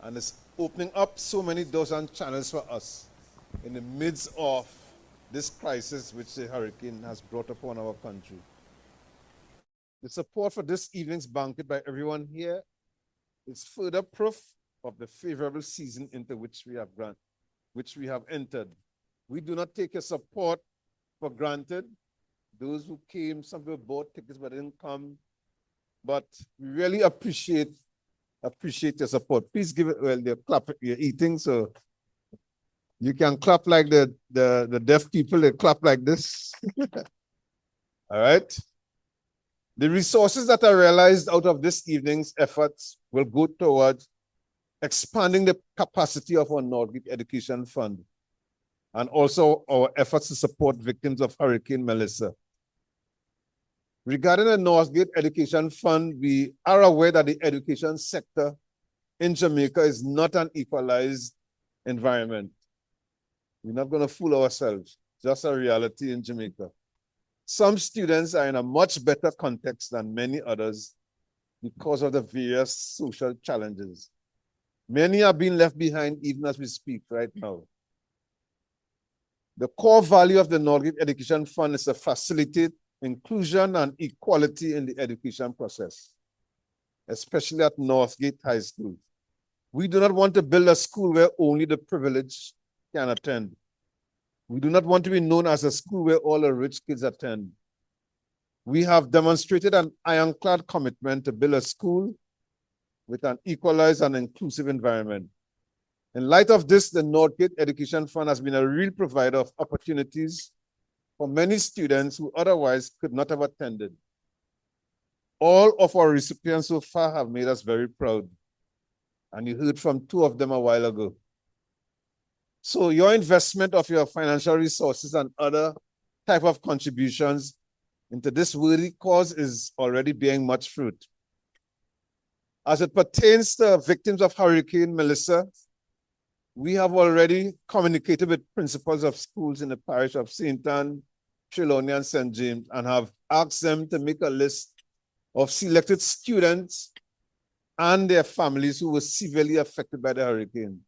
and is opening up so many doors and channels for us in the midst of this crisis which the hurricane has brought upon our country. The support for this evening's banquet by everyone here is further proof of the favorable season into which we have entered. We do not take your support for granted. Those who came, some people bought tickets but didn't come. But we really appreciate your support. Please give it, well, you're eating, so you can clap like the deaf people, they clap like this. All right. The resources that are realized out of this evening's efforts will go towards expanding the capacity of our NorthGate Education Fund and also our efforts to support victims of Hurricane Melissa. Regarding the NorthGate Education Fund, we are aware that the education sector in Jamaica is not an equalized environment. We're not going to fool ourselves, just a reality in Jamaica. Some students are in a much better context than many others because of the various social challenges. Many are being left behind even as we speak right now. The core value of the NorthGate Education Fund is to facilitate inclusion and equality in the education process, especially at NorthGate High School. We do not want to build a school where only the privileged can attend. We do not want to be known as a school where all the rich kids attend. We have demonstrated an ironclad commitment to build a school with an equalized and inclusive environment. In light of this, the NorthGate Education Fund has been a real provider of opportunities for many students who otherwise could not have attended. All of our recipients so far have made us very proud. And you heard from two of them a while ago. So your investment of your financial resources and other type of contributions into this worthy cause is already bearing much fruit. As it pertains to victims of Hurricane Melissa, we have already communicated with principals of schools in the parish of St. Anne, Trelawney, and St. James, and have asked them to make a list of selected students and their families who were severely affected by the hurricane.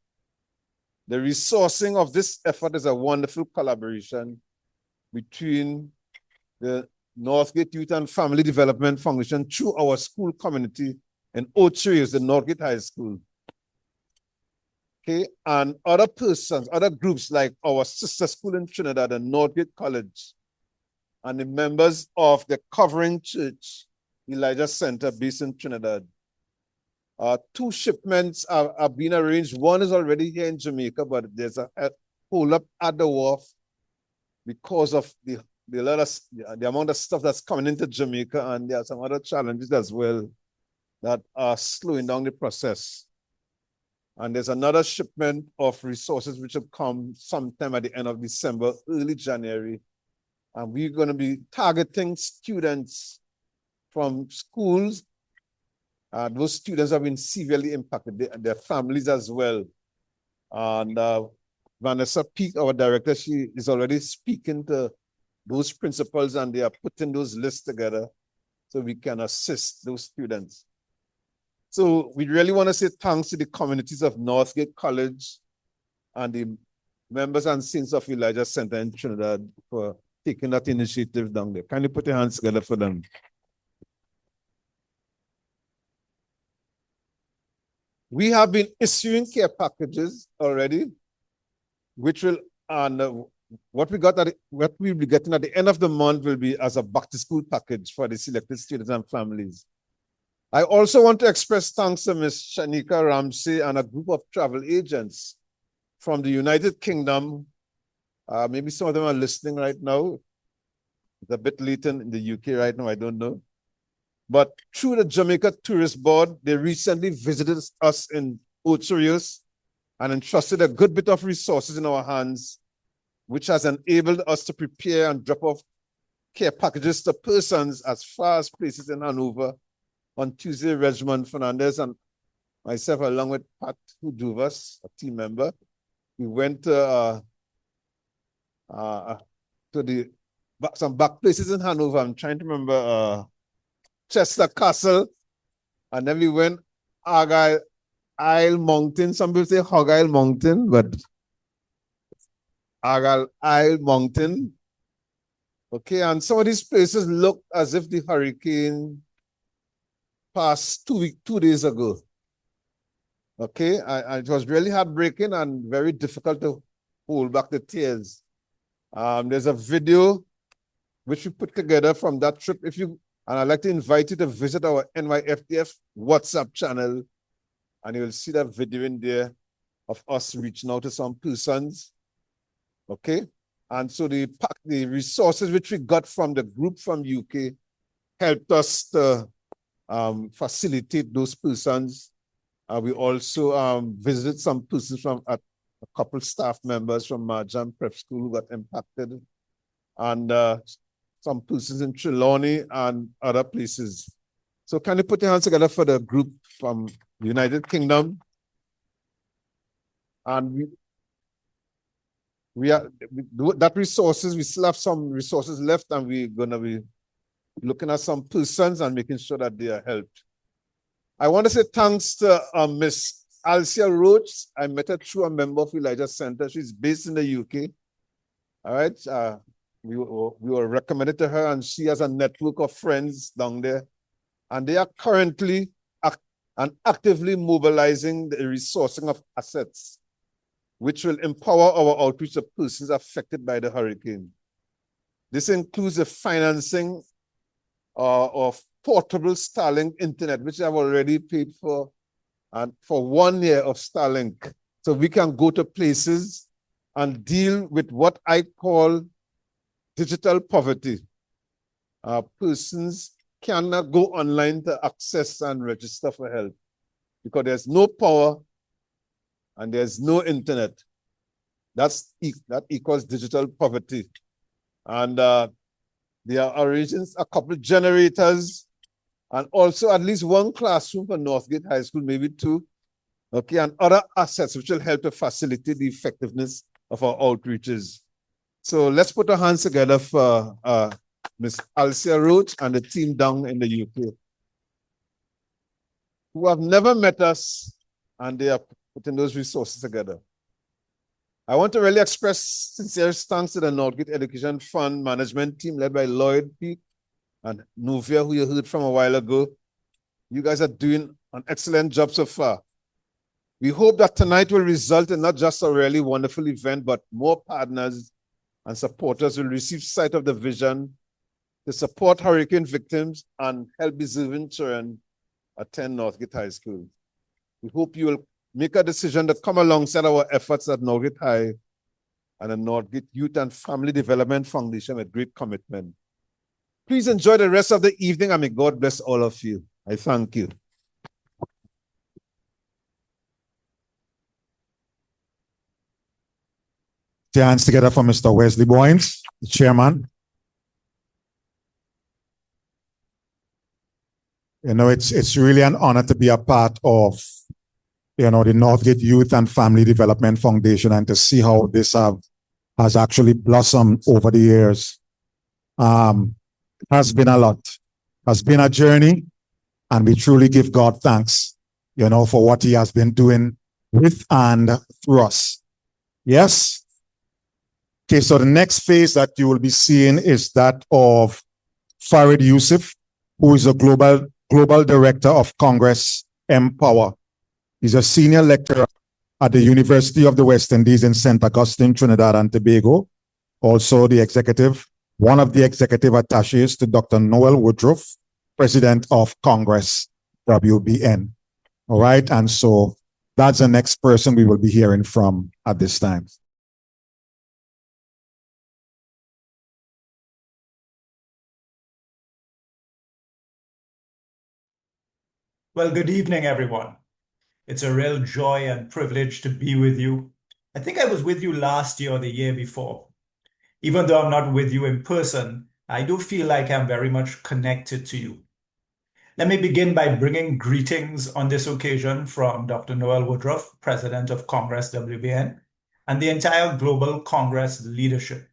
The resourcing of this effort is a wonderful collaboration between the NorthGate Youth and Family Development Foundation through our school community in Ocho Rios, the NorthGate High School. Okay, and other persons, other groups like our sister school in Trinidad, the NorthGate College, and the members of the Covering Church, Elijah Center based in Trinidad. Two shipments are being arranged. One is already here in Jamaica, but there's a hold up at the wharf because of the amount of stuff that's coming into Jamaica, and there are some other challenges as well that are slowing down the process. And there's another shipment of resources which will come sometime at the end of December, early January. And we're going to be targeting students from schools. Those students have been severely impacted, their families as well. And Vanessa Peak, our director, she is already speaking to those principals, and they are putting those lists together so we can assist those students. So we really want to say thanks to the communities of NorthGate College and the members and saints of Elijah Center in Trinidad for taking that initiative down there. Can you put your hands together for them? We have been issuing care packages already, which will, and what we'll be getting at the end of the month will be as a back to school package for the selected students and families. I also want to express thanks to Ms. Shanika Ramsey and a group of travel agents from the United Kingdom. Maybe some of them are listening right now. It's a bit late in the UK right now, I don't know. But through the Jamaica Tourist Board, they recently visited us in Ocho Rios and entrusted a good bit of resources in our hands, which has enabled us to prepare and drop off care packages to persons as far as places in Hanover. On Tuesday, Regiment Fernandez and myself, along with Pat, who drove us, a team member, we went to some back places in Hanover. I'm trying to remember Chester Castle, and then we went Argyle Mountain. Some people say Hogile Mountain, but Argyle Mountain. Okay, and some of these places look as if the hurricane passed 2 days ago. Okay, it was really heartbreaking and very difficult to hold back the tears. There's a video which we put together from that trip. And I'd like to invite you to visit our NYFDF WhatsApp channel, and you'll see that video in there of us reaching out to some persons. Okay, and so the resources which we got from the group from UK helped us to facilitate those persons. We also visited some persons from a couple staff members from Jam Prep School who got impacted, and some persons in Trelawney and other places. So can you put your hands together for the group from the United Kingdom? And we still have some resources left, and we're gonna be looking at some persons and making sure that they are helped. I want to say thanks to Miss Alcia Roach. I met her through a member of Elijah Center. She's based in the UK. All right. We were recommended to her, and she has a network of friends down there. And they are currently actively mobilizing the resourcing of assets, which will empower our outreach of persons affected by the hurricane. This includes the financing of portable Starlink internet, which I've already paid for, and for 1 year of Starlink. So we can go to places and deal with what I call digital poverty. Persons cannot go online to access and register for help because there's no power and there's no internet. That equals digital poverty. And there are arranging a couple generators and also at least 1 classroom for Northgate High School, maybe 2. Okay, and other assets which will help to facilitate the effectiveness of our outreaches. So let's put our hands together for Ms. Alcia Roach and the team down in the UK who have never met us, and they are putting those resources together. I want to really express sincere thanks to the NorthGate Education Fund management team led by Lloyd Peak and Nuvia, who you heard from a while ago. You guys are doing an excellent job so far. We hope that tonight will result in not just a really wonderful event, but more partners and supporters will receive sight of the vision to support hurricane victims and help deserving children attend Northgate High School. We hope you will make a decision to come alongside our efforts at Northgate High and the Northgate Youth and Family Development Foundation with great commitment. Please enjoy the rest of the evening, and may God bless all of you. I thank you.
Put your hands together for Mr. Wesley Boynes, the chairman. You know, it's really an honor to be a part of, you know, the Northgate Youth and Family Development Foundation and to see how this has actually blossomed over the years. Has been a lot, has been a journey, and we truly give God thanks, you know, for what he has been doing with and through us. Yes? Okay, so the next phase that you will be seeing is that of Farid Yusuf, who is a global director of Congress Empower. He's a senior lecturer at the University of the West Indies in St. Augustine, Trinidad and Tobago. Also one of the executive attaches to Dr. Noel Woodruff, president of Congress, WBN. All right, and so that's the next person we will be hearing from at this time.
Well, good evening, everyone. It's a real joy and privilege to be with you. I think I was with you last year or the year before. Even though I'm not with you in person, I do feel like I'm very much connected to you. Let me begin by bringing greetings on this occasion from Dr. Noel Woodruff, President of Congress WBN, and the entire Global Congress leadership.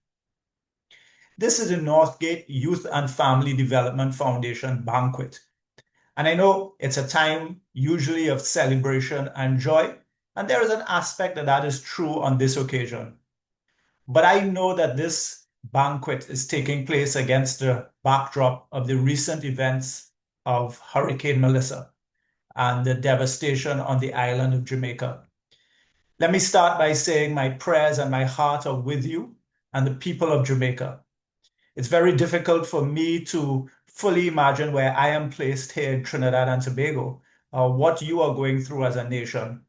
This is the Northgate Youth and Family Development Foundation Banquet. And I know it's a time usually of celebration and joy, and there is an aspect that is true on this occasion. But I know that this Banquet is taking place against the backdrop of the recent events of Hurricane Melissa and the devastation on the island of Jamaica. Let me start by saying my prayers and my heart are with you and the people of Jamaica. It's very difficult for me to fully imagine where I am placed here in Trinidad and Tobago, what you are going through as a nation.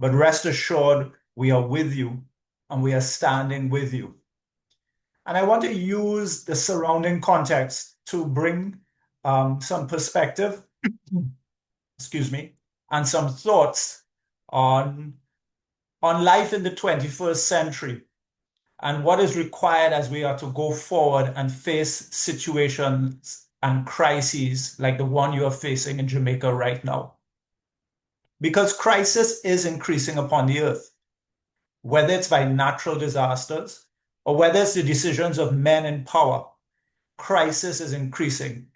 But rest assured, we are with you and we are standing with you. And I want to use the surrounding context to bring some perspective, excuse me, and some thoughts on life in the 21st century and what is required as we are to go forward and face situations and crises like the one you are facing in Jamaica right now. Because crisis is increasing upon the earth, whether it's by natural disasters or whether it's the decisions of men in power, crisis is increasing.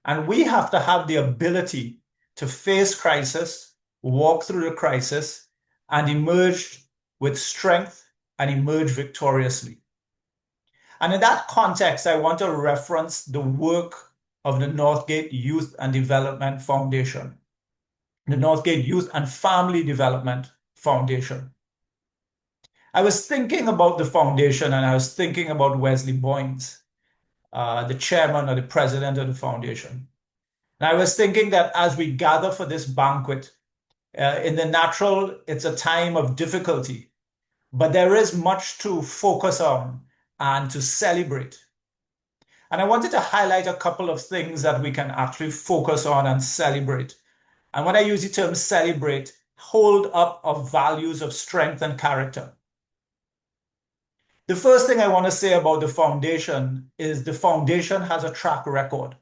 And we have to have the ability to face crisis, walk through the crisis, and emerge with strength and emerge victoriously. And in that context, I want to reference the work of the NorthGate Youth and Development Foundation, the NorthGate Youth and Family Development Foundation. I was thinking about the foundation and I was thinking about Wesley Boynes, the chairman or the president of the foundation. And I was thinking that as we gather for this banquet, in the natural, it's a time of difficulty, but there is much to focus on and to celebrate. And I wanted to highlight a couple of things that we can actually focus on and celebrate. And when I use the term celebrate, hold up of values of strength and character. The first thing I want to say about the foundation is the foundation has a track record.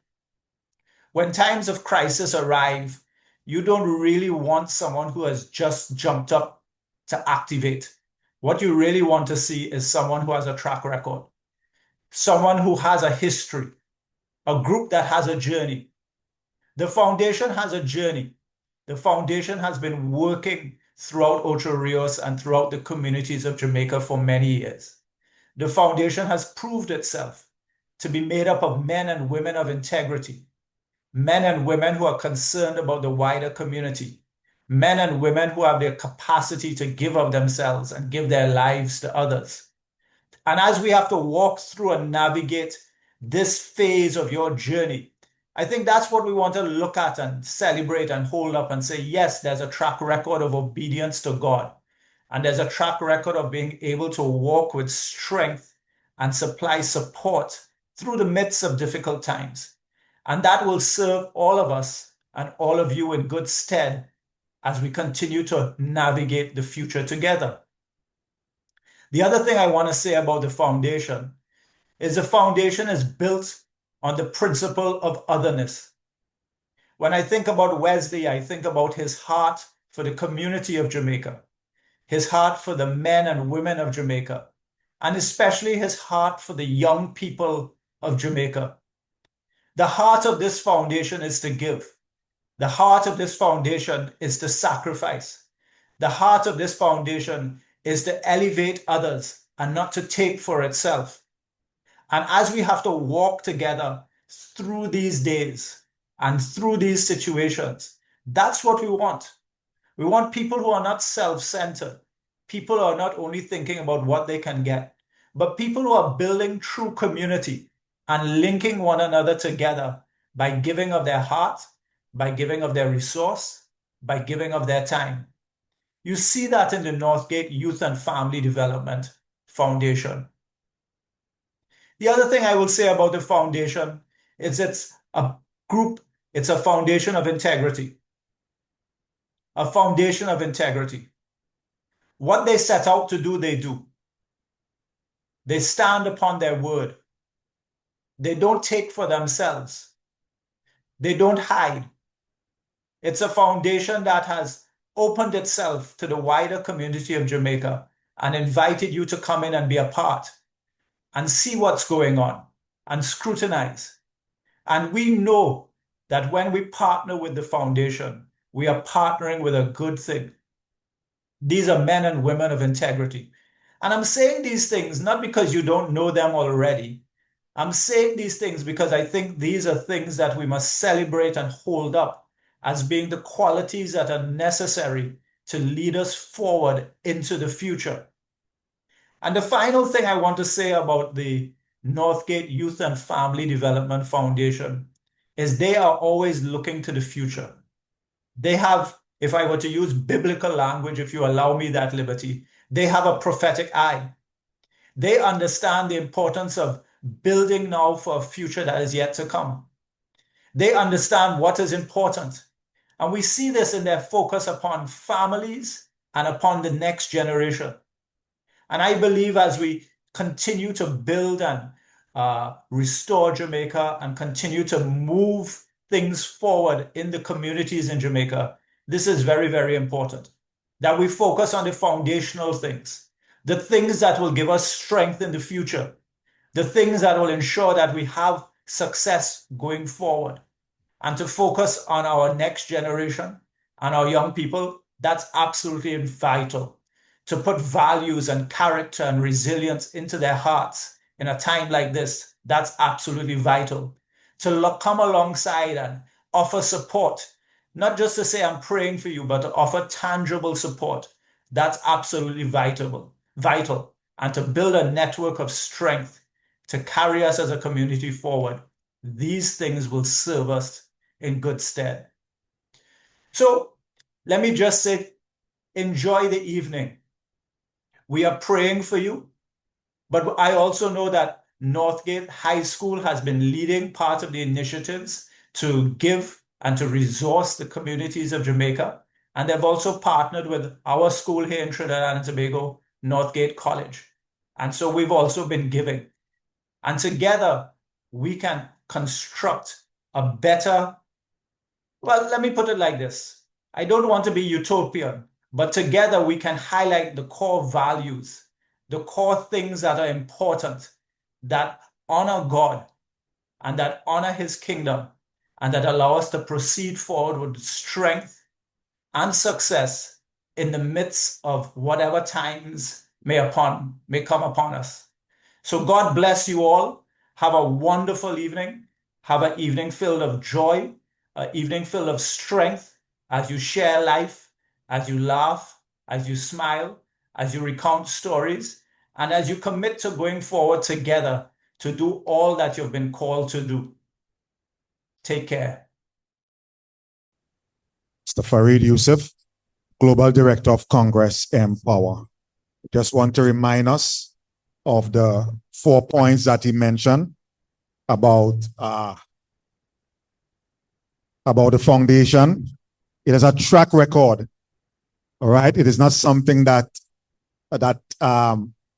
When times of crisis arrive, you don't really want someone who has just jumped up to activate. What you really want to see is someone who has a track record, someone who has a history, a group that has a journey. The foundation has a journey. The foundation has been working throughout Ocho Rios and throughout the communities of Jamaica for many years. The foundation has proved itself to be made up of men and women of integrity, men and women who are concerned about the wider community, men and women who have the capacity to give of themselves and give their lives to others. And as we have to walk through and navigate this phase of your journey, I think that's what we want to look at and celebrate and hold up and say, yes, there's a track record of obedience to God. And there's a track record of being able to walk with strength and supply support through the midst of difficult times. And that will serve all of us and all of you in good stead as we continue to navigate the future together. The other thing I want to say about the foundation is the foundation is built on the principle of otherness. When I think about Wesley, I think about his heart for the community of Jamaica, his heart for the men and women of Jamaica, and especially his heart for the young people of Jamaica. The heart of this foundation is to give. The heart of this foundation is to sacrifice. The heart of this foundation is to elevate others and not to take for itself. And as we have to walk together through these days and through these situations, that's what we want. We want people who are not self-centered, people who are not only thinking about what they can get, but people who are building true community and linking one another together by giving of their heart, by giving of their resource, by giving of their time. You see that in the NorthGate Youth and Family Development Foundation. The other thing I will say about the foundation is it's a group, it's a foundation of integrity. A foundation of integrity. What they set out to do, they do. They stand upon their word. They don't take for themselves. They don't hide. It's a foundation that has opened itself to the wider community of Jamaica and invited you to come in and be a part and see what's going on and scrutinize. And we know that when we partner with the foundation, we are partnering with a good thing. These are men and women of integrity. And I'm saying these things not because you don't know them already. I'm saying these things because I think these are things that we must celebrate and hold up as being the qualities that are necessary to lead us forward into the future. And the final thing I want to say about the NorthGate Youth and Family Development Foundation is they are always looking to the future. They have, if I were to use biblical language, if you allow me that liberty, they have a prophetic eye. They understand the importance of building now for a future that is yet to come. They understand what is important. And we see this in their focus upon families and upon the next generation. And I believe as we continue to build and restore Jamaica and continue to move things forward in the communities in Jamaica, this is very, very important. That we focus on the foundational things, the things that will give us strength in the future, the things that will ensure that we have success going forward, and to focus on our next generation and our young people. That's absolutely vital. To put values and character and resilience into their hearts in a time like this, that's absolutely vital. To come alongside and offer support, not just to say I'm praying for you, but to offer tangible support, that's absolutely vital. And to build a network of strength to carry us as a community forward. These things will serve us in good stead. So let me just say, enjoy the evening. We are praying for you, but I also know that NorthGate High School has been leading part of the initiatives to give and to resource the communities of Jamaica. And they've also partnered with our school here in Trinidad and Tobago, NorthGate College. And so we've also been giving. And together we can construct a better, well, let me put it like this. I don't want to be utopian, but together we can highlight the core values, the core things that are important, that honor God and that honor his kingdom, and that allow us to proceed forward with strength and success in the midst of whatever times may come upon us. So God bless you all. Have a wonderful evening. Have an evening filled of joy, an evening filled of strength as you share life, as you laugh, as you smile, as you recount stories, and as you commit to going forward together to do all that you've been called to do. Take care.
Mr. Farid Youssef, Global Director of Congress Empower. Just want to remind us of the 4 points that he mentioned about the foundation. It has a track record. All right. It is not something that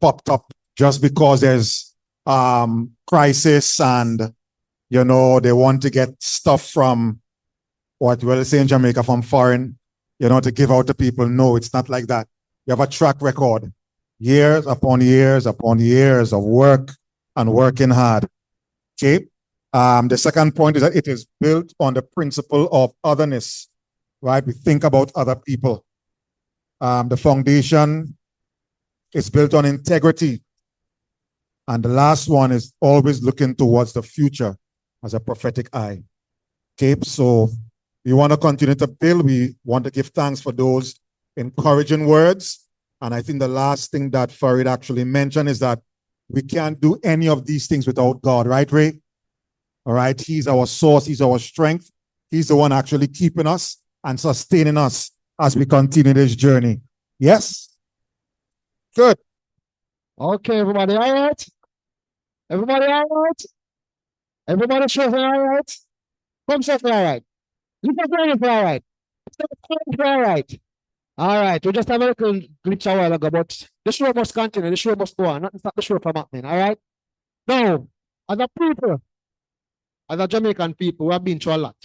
popped up just because there's crisis and they want to get stuff from what we'll say in Jamaica from foreign, to give out to people. No, it's not like that. You have a track record, years upon years upon years of work and working hard. Okay. The second point is that it is built on the principle of otherness, right? We think about other people. The foundation is built on integrity. And the last one is always looking towards the future as a prophetic eye. Okay, so we want to continue to build. We want to give thanks for those encouraging words. And I think the last thing that Farid actually mentioned is that we can't do any of these things without God, right, Ray? All right, he's our source, he's our strength. He's the one actually keeping us and sustaining us as we continue this journey. Yes? Good.
Okay, everybody, all right? Everybody all right? Everybody sure all right? Come say all right. You just all right. All right. All right. We just have a little glitch a while ago, but the show must continue. The show must go on. Nothing stop the show from happening. All right. Now, as a people, as a Jamaican people, we have been through a lot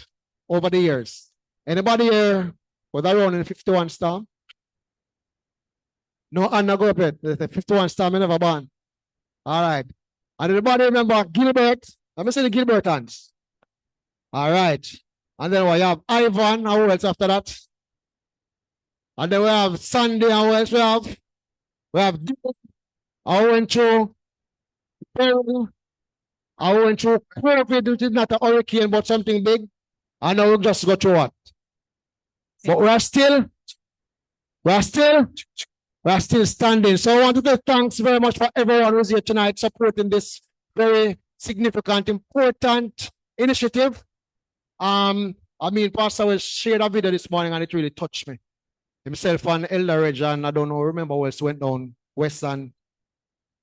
over the years. Anybody here was around in the 51 storm? No, Anna go up it. The 51 storm, I never born. All right. And everybody remember Gilbert? Let me say the Gilbert hands. All right. And then we have Ivan. Who else after that? And then we have Sandy. And who else we have? We have I went through peril. I went through COVID, which is not a hurricane, but something big. And now we just go through what? But we're still standing. So I want to say thanks very much for everyone who's here tonight supporting this very significant, important initiative. Pastor will share a video this morning and it really touched me. Himself and Elder Reg, and I don't know, remember who else went down Western.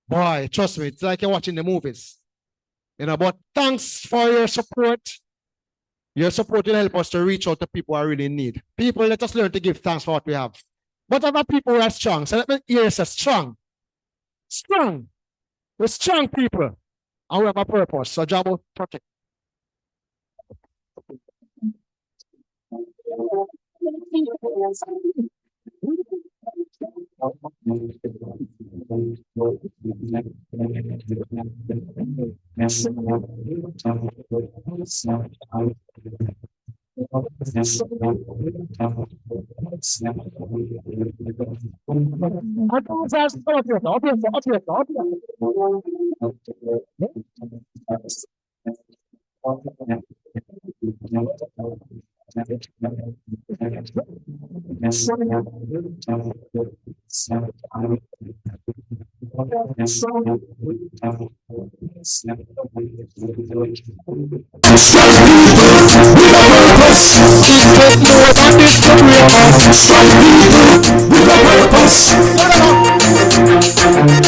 Boy, trust me, it's like you're watching the movies. But thanks for your support. Your support will help us to reach out to people who are really in need. People, let us learn to give thanks for what we have. But other people who are strong. So let me hear you say strong. Strong. We're strong people. And we have a purpose. So job will protect.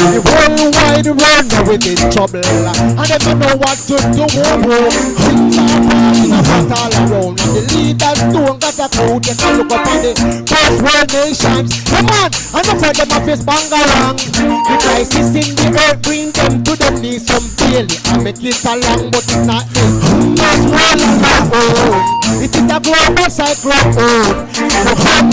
The whole wide world now in trouble, and they don't know what to do. Things are falling apart all around, and the leaders don't got a clue. They can look up on the first world nations. Come on, enough of them have this bangarang. The crisis in the earth bring them to their knees some daily. I make it along, but it's not this. First world is not own. It is a global cyclone. The hard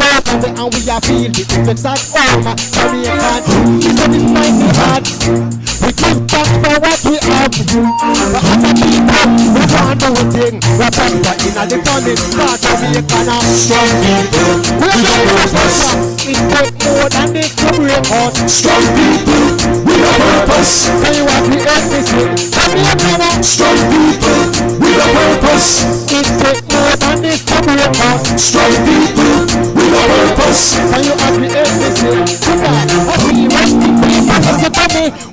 life and we are feel the effects at home. Jamaican, this is mighty hard. We give thanks for what we have. But other people, we can't do a thing. We're better in a different part of Jamaican. Strong people, we're not strong. It takes more than this to break us. Strong people, with a purpose. Tell you what we earn this week. Jamaican, strong people, with a purpose. It takes more than this to break us. Strong people, with a purpose. Tell you what we earn this week. We must be people.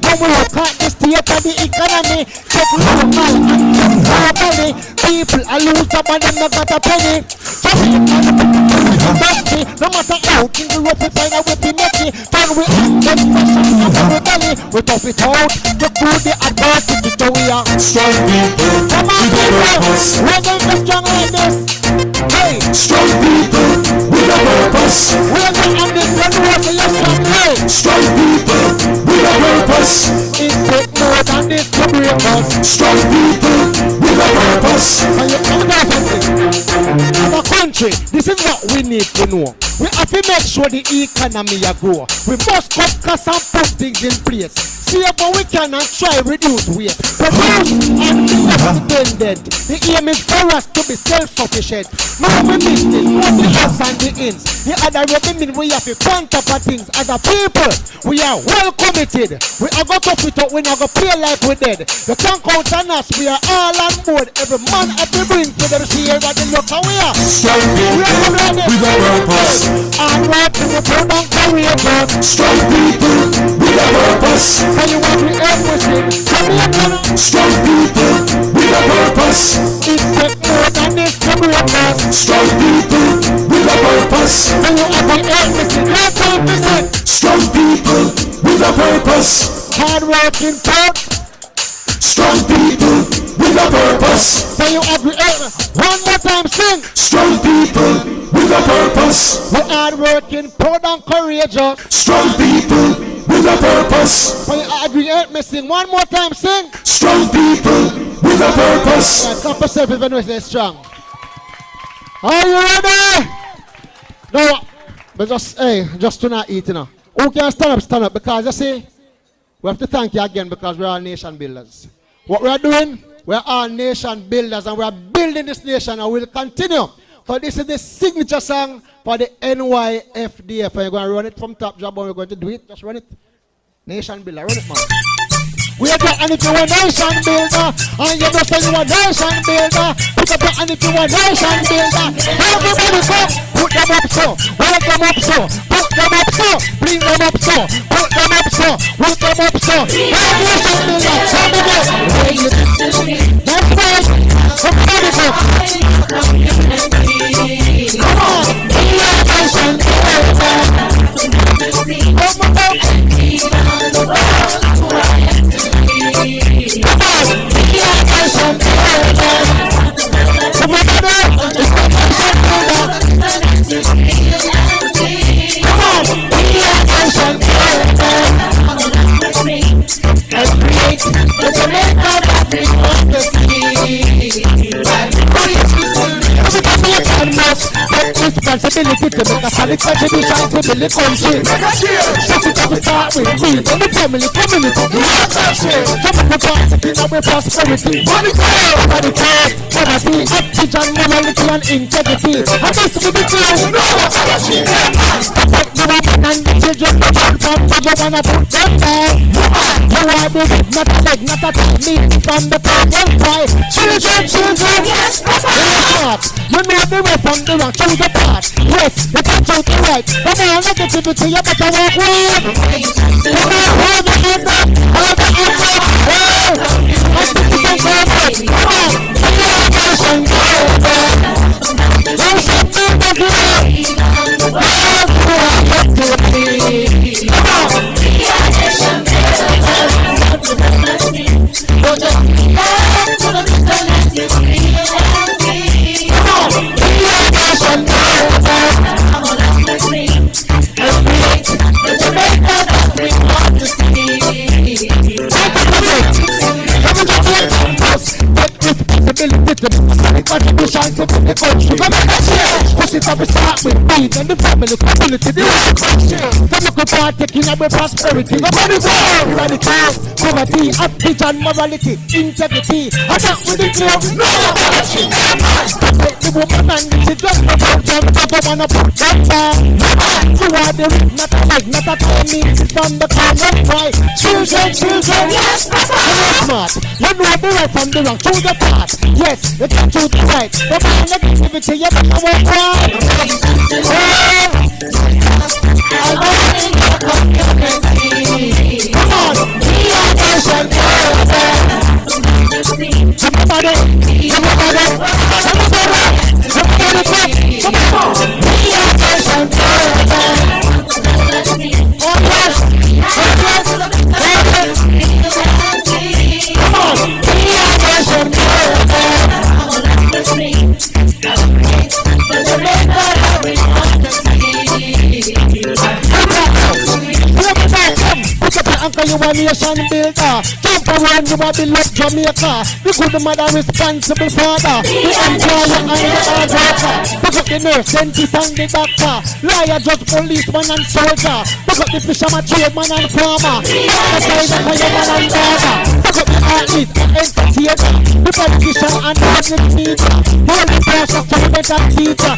When we look at the state of the economy, take local and take globally. People are lose up and them not got a penny. No matter how things we rope, we find a way to make it. Then we get pressure and we belly. We tough it out to do the adversity so we are strong people. Come on people, we're going to be strong like this. Hey, strong people with a purpose. We're going to understand what you're strong. Hey, strong people with a purpose. It takes more than this to break us. Strong people with a purpose. And you understand something? As a country, this is what we need to know. We have to make sure the economy grow. We must cut costs and put things in place. See how we can and try reduce waste. Produce and be independent. The aim is for us to be self-sufficient. Now we business, not the ups and the ins. The other way mean we have to plant up things. As a people, we are well committed. We are going to fit up, we are going to play like we did. You can't count on us, we are all on board. Every man at the brink for them to see what they look how we are. Strong people with a purpose. And working the program courageous. Strong people with a purpose. And you want to help us in. Strong people with a purpose. It takes more than this to break us. Strong people with a purpose. And you have to help us in. Your purpose. Strong people with a purpose. Hard working folk. Strong people with a purpose. Can you agree? One more time, sing. Strong people with a purpose. We are working proud and courageous. Strong people with a purpose. Can you agree? Me sing one more time, sing. Strong people with a purpose. Clap yourself if you say strong. Are you ready? No, but just to not eat, you know. Who can stand up, because you see, we have to thank you again because we are nation builders. What we are doing, we are all nation builders and we are building this nation and we'll continue. So this is the signature song for the NYFDF. And you're going to run it from top, Job, and we're going to do it. Just run it. Nation builder, run it, man. We are and if you a nation builder, and you know say you a nation builder, put up your hand if you a nation builder. Everybody go, put them up so, hold them up so, put them up so, bring them up so, put them up so, put them up so. Nation builder, come again. That's right. Everybody go. Come on, be a nation builder. Come responsibility to make a solid contribution to build the country. So we start with we and the family community. Some of the parts in our prosperity. Body care, poverty, oxygen, morality and integrity. And this will be clear. Protect the women and the children. The man from the wanna put them down. You are the big, not a leg, not a time. Me from the problem cry. Children, yes, you know the way from the wrong, choose the path. Yes, you can choose the right. Come on, negativity, you better walk with. Come on, hold the hand up, hold the hand up. Let's put this on forward. Come on, be a nation builder. Nation builder, come on, be a nation contribution to the country. Come on, push it up, we start with me and the family community. The country. Come on, partaking of prosperity. Come on, radical poverty, oxygen, morality, integrity. And that's with the clear. No apology. The woman and the children, the wanna put them down. You are the rich, not a leg, not a tiny. From the common cry. Children, yes, smart. You know the right from the wrong, choose the path. Yes, you can choose the right. The man negativity, you better walk right. Come on, be a nation builder. Somebody, come on, be a nation builder. Oh yes, come on, be a nation builder. Uncle, you a nation builder. Jump around, you a beloved Jamaica. The good mother, responsible father. The employer and the hard worker. Pick up the nurse, dentist and the doctor. Lawyer, judge, policeman and soldier. Pick up the fisherman, tradesman and farmer. The fireman and barber. Pick up the athlete, the entertainer. The politician and the administrator. Hold the pressure, student and teacher.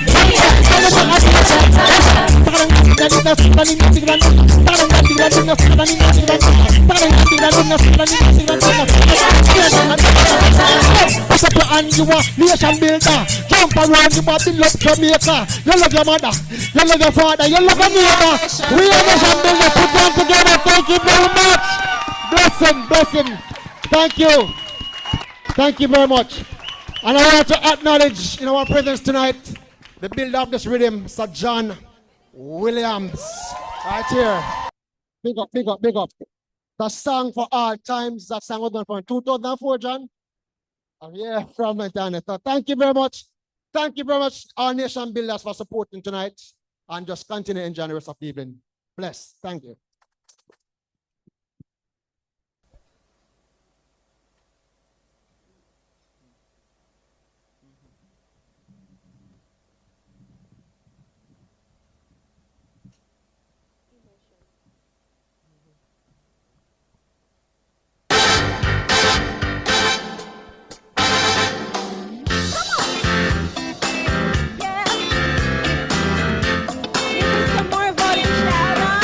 And you are nation builder. Jump around, you are beloved Jamaica. You love your mother, you love your father, you love your neighbor. We are nation builder. Put them together. Thank you very much. Bless him. Thank you very much. And I want to acknowledge in our presence tonight the builder of this rhythm, Sir John Williams, right here. Big up. The song for all times. That song was done from 2004, John. Yeah, from Internet. So thank you very much. Thank you very much, our nation builders, for supporting tonight. And just continue enjoying the rest of the evening. Bless. Thank you.
Some more volume, shout out.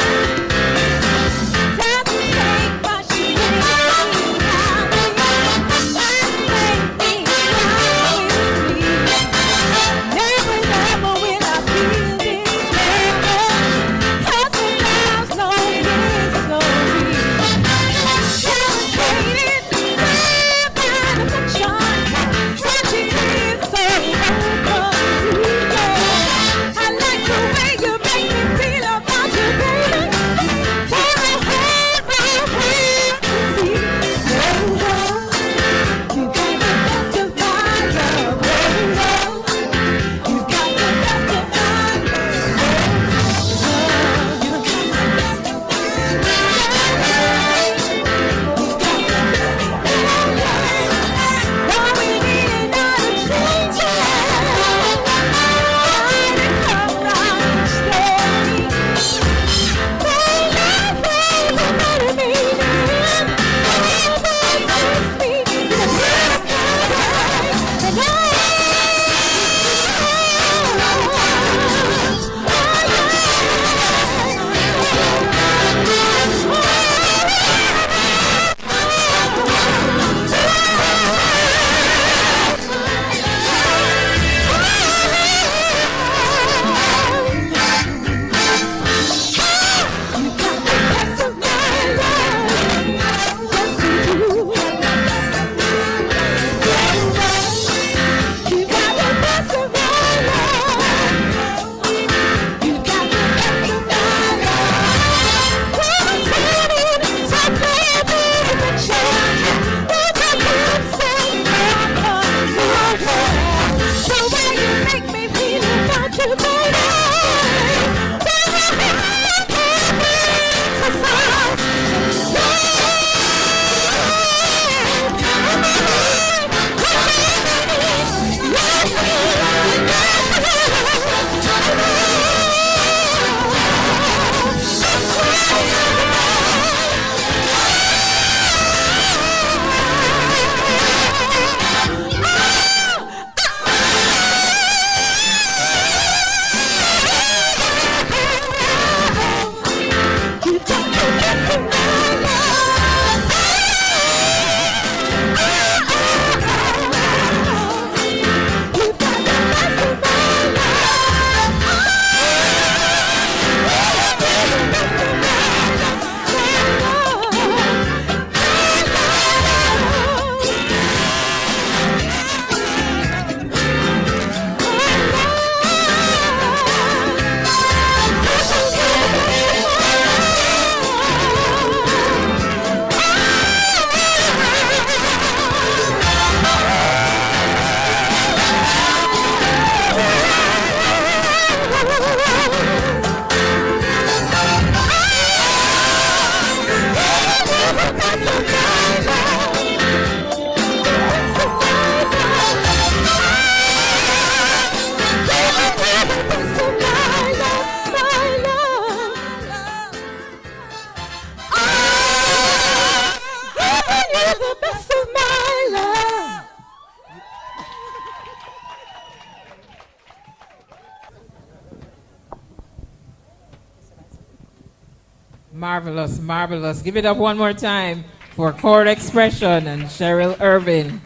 Marvelous, marvelous. Give it up one more time for Core Expression and Cheryl Irvin.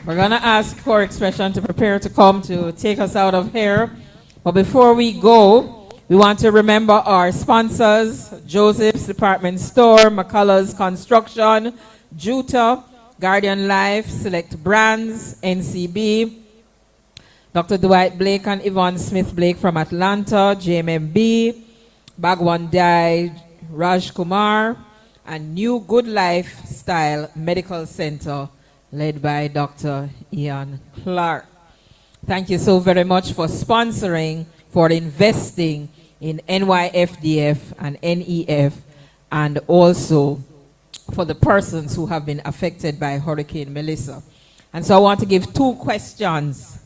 We're going to ask Core Expression to prepare to come to take us out of here. But before we go, we want to remember our sponsors, Joseph's Department Store, McCullough's Construction, Juta, Guardian Life, Select Brands, NCB, Dr. Dwight Blake and Yvonne Smith Blake from Atlanta, JMMB, Bhagwan Dai, Raj Kumar, and New Good Lifestyle Medical Center, led by Dr. Ian Clark. Thank you so very much for sponsoring, for investing in NYFDF and NEF, and also for the persons who have been affected by Hurricane Melissa. And so I want to give 2 questions,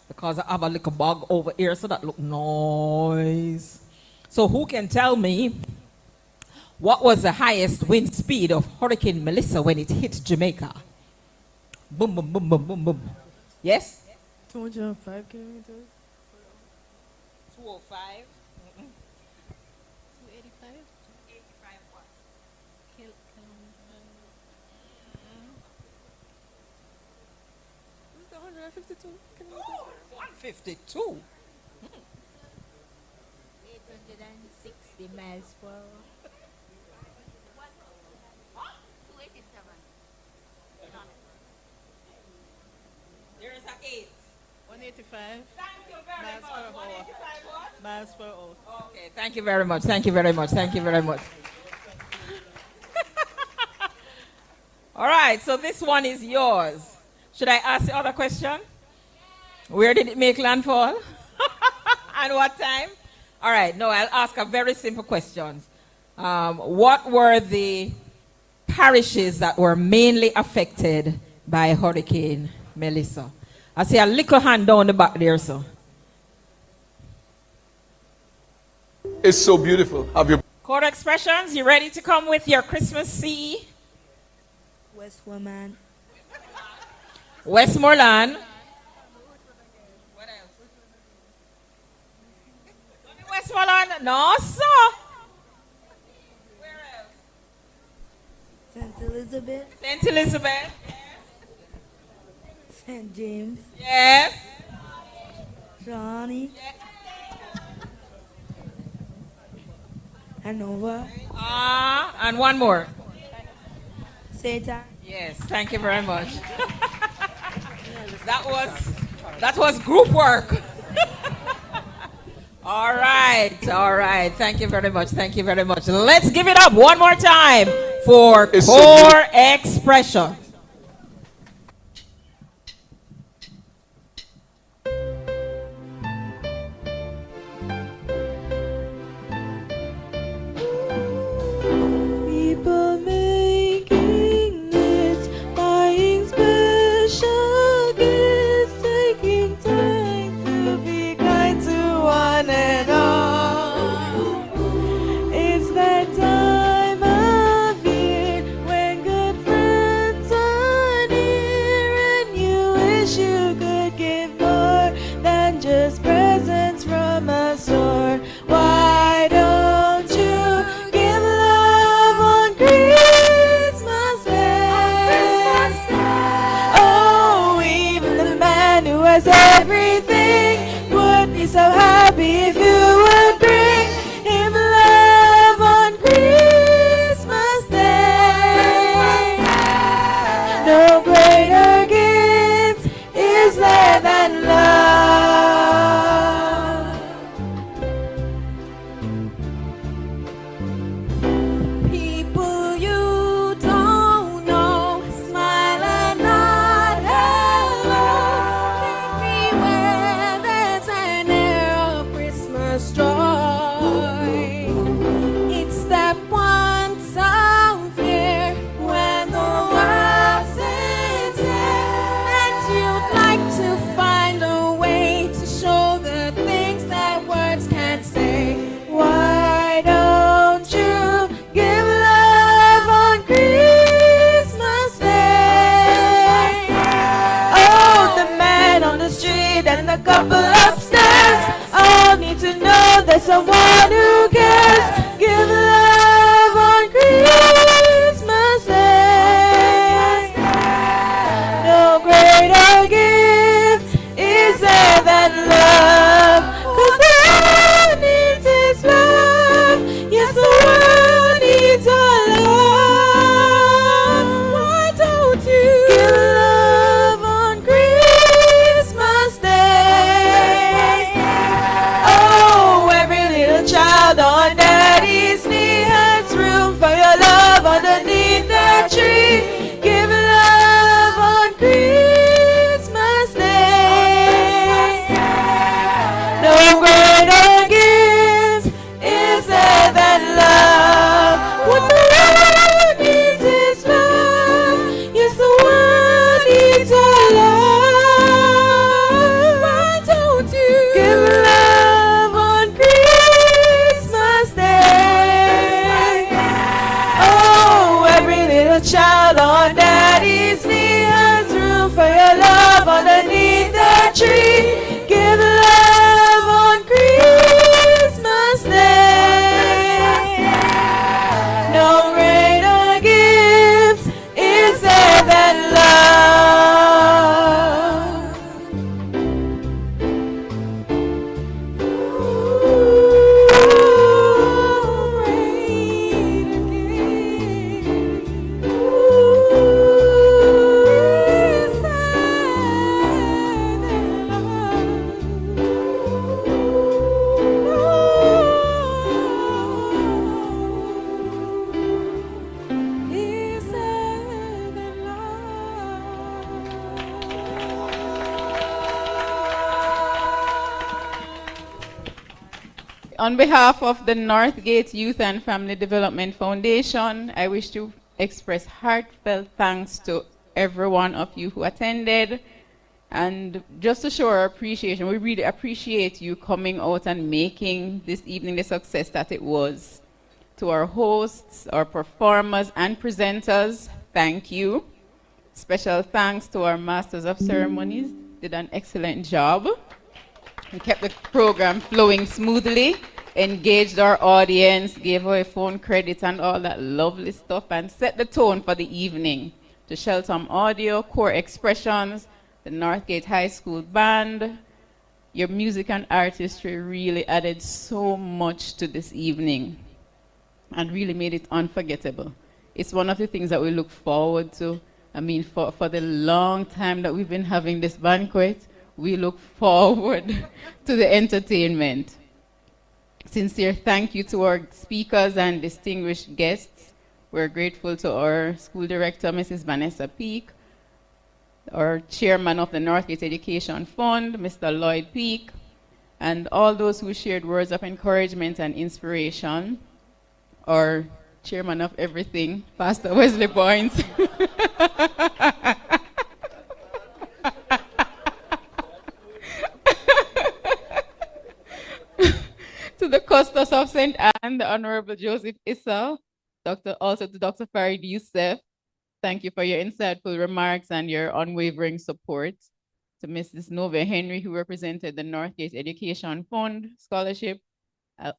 because I have a little bug over here, so that look nice. So who can tell me what was the highest wind speed of Hurricane Melissa when it hit Jamaica? Boom, boom, boom, boom, boom, boom. Yes?
205 kilometers.
205.
285.
285 what?
What's the 152 kilometers?
152.
860 miles per hour.
287. There is an 8.
185.
Thank you very much. 185 what?
Miles per hour.
Okay, thank you very much. Thank you very much. Thank you very much. All right, so this one is yours. Should I ask the other question? Where did it make landfall? And what time? All right, no, I'll ask a very simple question. What were the parishes that were mainly affected by Hurricane Melissa? I see a little hand down the back there, sir.
It's so beautiful. Have you?
Core Expressions, you ready to come with your Christmas CE?
Westmoreland.
Westmoreland. What else? Westmoreland? No, sir. Where else?
St. Elizabeth.
St. Elizabeth.
St. James.
Yes.
Johnny. Hanover.
And one more.
Satan.
Yes, thank you very much. That was group work. All right, all right. Thank you very much. Thank you very much. Let's give it up one more time for Core Expression.
People making lists, buying special gifts, taking time to be kind to one and all. It's that time of year when good friends are near, and you wish you could give more than just presents from a store. Why don't you give love on Christmas Day? Oh, even the man who has everything would be so happy if you would bring him love on Christmas Day. No greater gift is there than love. People you don't know, smile and nod hello. Everywhere there's an air of Christmas joy. It's that once a year when the world sits there, and you'd like to find a way to show the things that words can't say. Why don't you give love on Christmas Day? Oh, the man on the street and the couple upstairs all need to know there's someone who cares. Give love
On behalf of the NorthGate Youth and Family Development Foundation, I wish to express heartfelt thanks to every one of you who attended. And just to show our appreciation, we really appreciate you coming out and making this evening the success that it was. To our hosts, our performers, and presenters, thank you. Special thanks to our Masters of Ceremonies, did an excellent job. We kept the program flowing smoothly, engaged our audience, gave away phone credits and all that lovely stuff, and set the tone for the evening. To Shelton Audio, Core Expressions, the Northgate High School Band, your music and artistry really added so much to this evening and really made it unforgettable. It's one of the things that we look forward to. I mean, for the long time that we've been having this banquet, we look forward to the entertainment. Sincere thank you to our speakers and distinguished guests. We're grateful to our school director, Mrs. Vanessa Peak, our chairman of the Northgate Education Fund, Mr. Lloyd Peak, and all those who shared words of encouragement and inspiration. Our chairman of everything, Pastor Wesley Points. To the Custos of St. Anne, the Honorable Joseph Issa, also to Dr. Farid Youssef. Thank you for your insightful remarks and your unwavering support. To Mrs. Nova Henry, who represented the Northgate Education Fund Scholarship.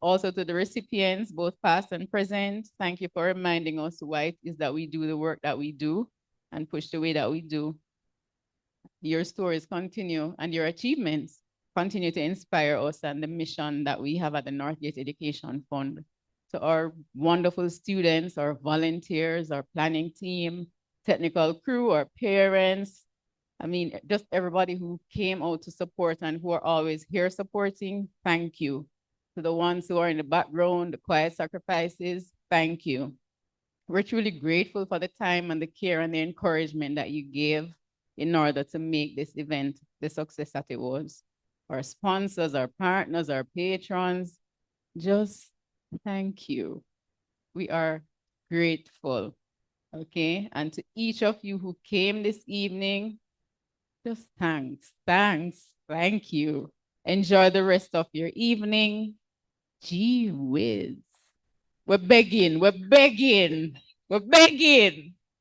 Also to the recipients, both past and present, thank you for reminding us why it is that we do the work that we do and push the way that we do. Your stories continue and your achievements continue to inspire us and the mission that we have at the Northgate Education Fund. To our wonderful students, our volunteers, our planning team, technical crew, our parents, I mean, just everybody who came out to support and who are always here supporting, thank you. To the ones who are in the background, the quiet sacrifices, thank you. We're truly grateful for the time and the care and the encouragement that you gave in order to make this event the success that it was. Our sponsors, our partners, our patrons, just thank you. We are grateful, okay? And to each of you who came this evening, just thanks, thank you. Enjoy the rest of your evening. Gee whiz. We're begging.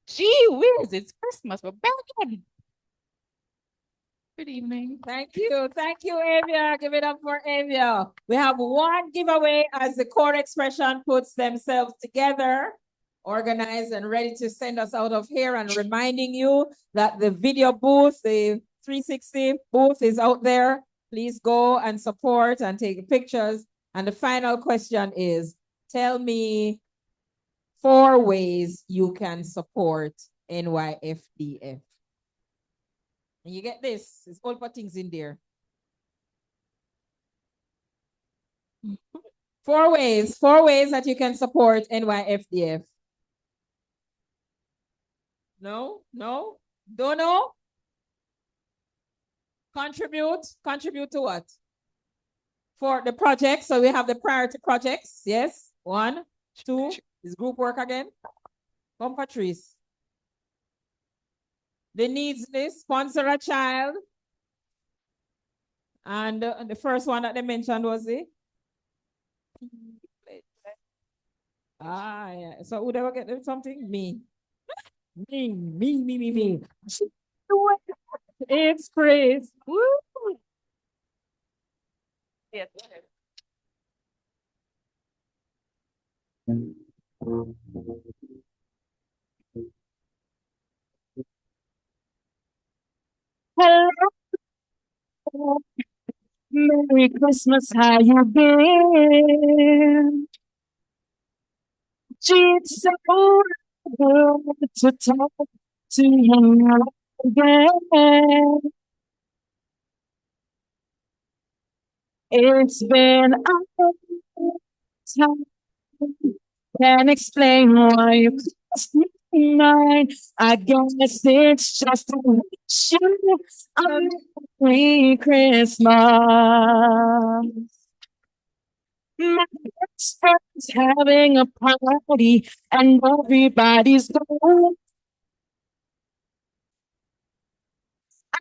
Gee whiz, it's Christmas, we're begging. Good evening.
Thank you, Avia. Give it up for Avia. We have one giveaway as the core expression puts themselves together, organized and ready to send us out of here, and reminding you that the video booth, the 360 booth is out there. Please go and support and take pictures. And the final question is, tell me 4 ways you can support NYFDF. And you get this, it's all for things in there. 4 ways that you can support NYFDF. No, don't know? Contribute to what? For the project, so we have the priority projects, yes? 1, 2, is group work again? Come Patrice. The needs list, sponsor a child. And the first one that they mentioned was it? Yeah. So who ever get something? Me. Me. It's Chris. Woo! Yes.
Hello. Merry Christmas, how you been? Gee, it's so good to talk to you again. It's been a long time. Can't explain why you crossed my mind. I guess it's just a wish you a Merry Christmas. My best friend's having a party and everybody's going.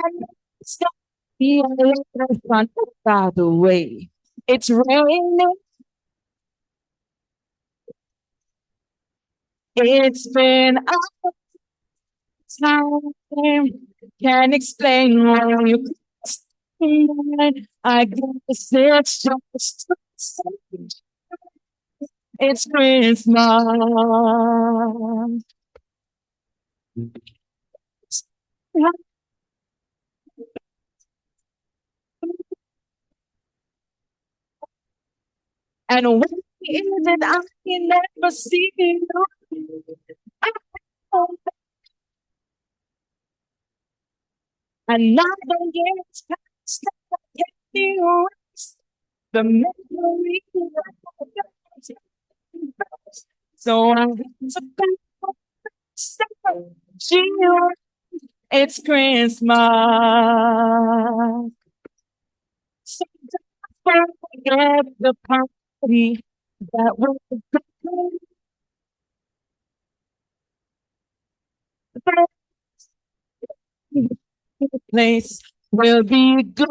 And it's gonna be a lot of fun. By the way, it's raining. It's been a time. Can't explain why you couldn't. I guess it's just it's Christmas. And when is it I can never see you? Another year's past, I can't erase the memory of so I have to go. It's Christmas. So don't forget the party that was the place will be good.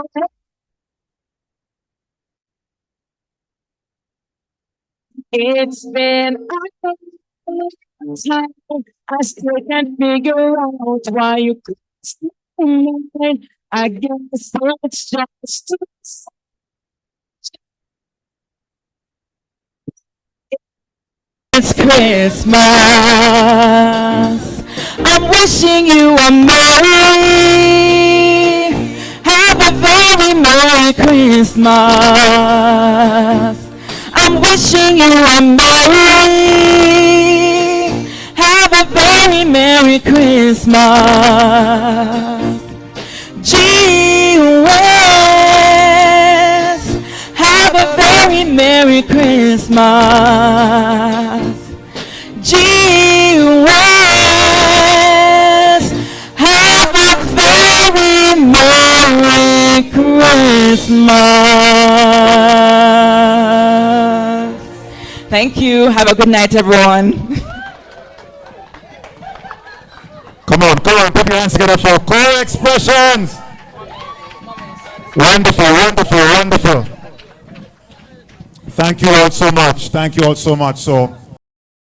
It's been a long time. I still can't figure out why you could stay. I guess it's just it's Christmas. I'm wishing you a merry, have a very Merry Christmas. I'm wishing you a merry, have a very Merry Christmas. Gee whiz, have a very Merry Christmas. Gee whiz, have a very Merry Christmas. Thank you. Have a good night, everyone.
Come on, put your hands together for core expressions. Wonderful, wonderful, wonderful. Thank you all so much. Thank you all so much. So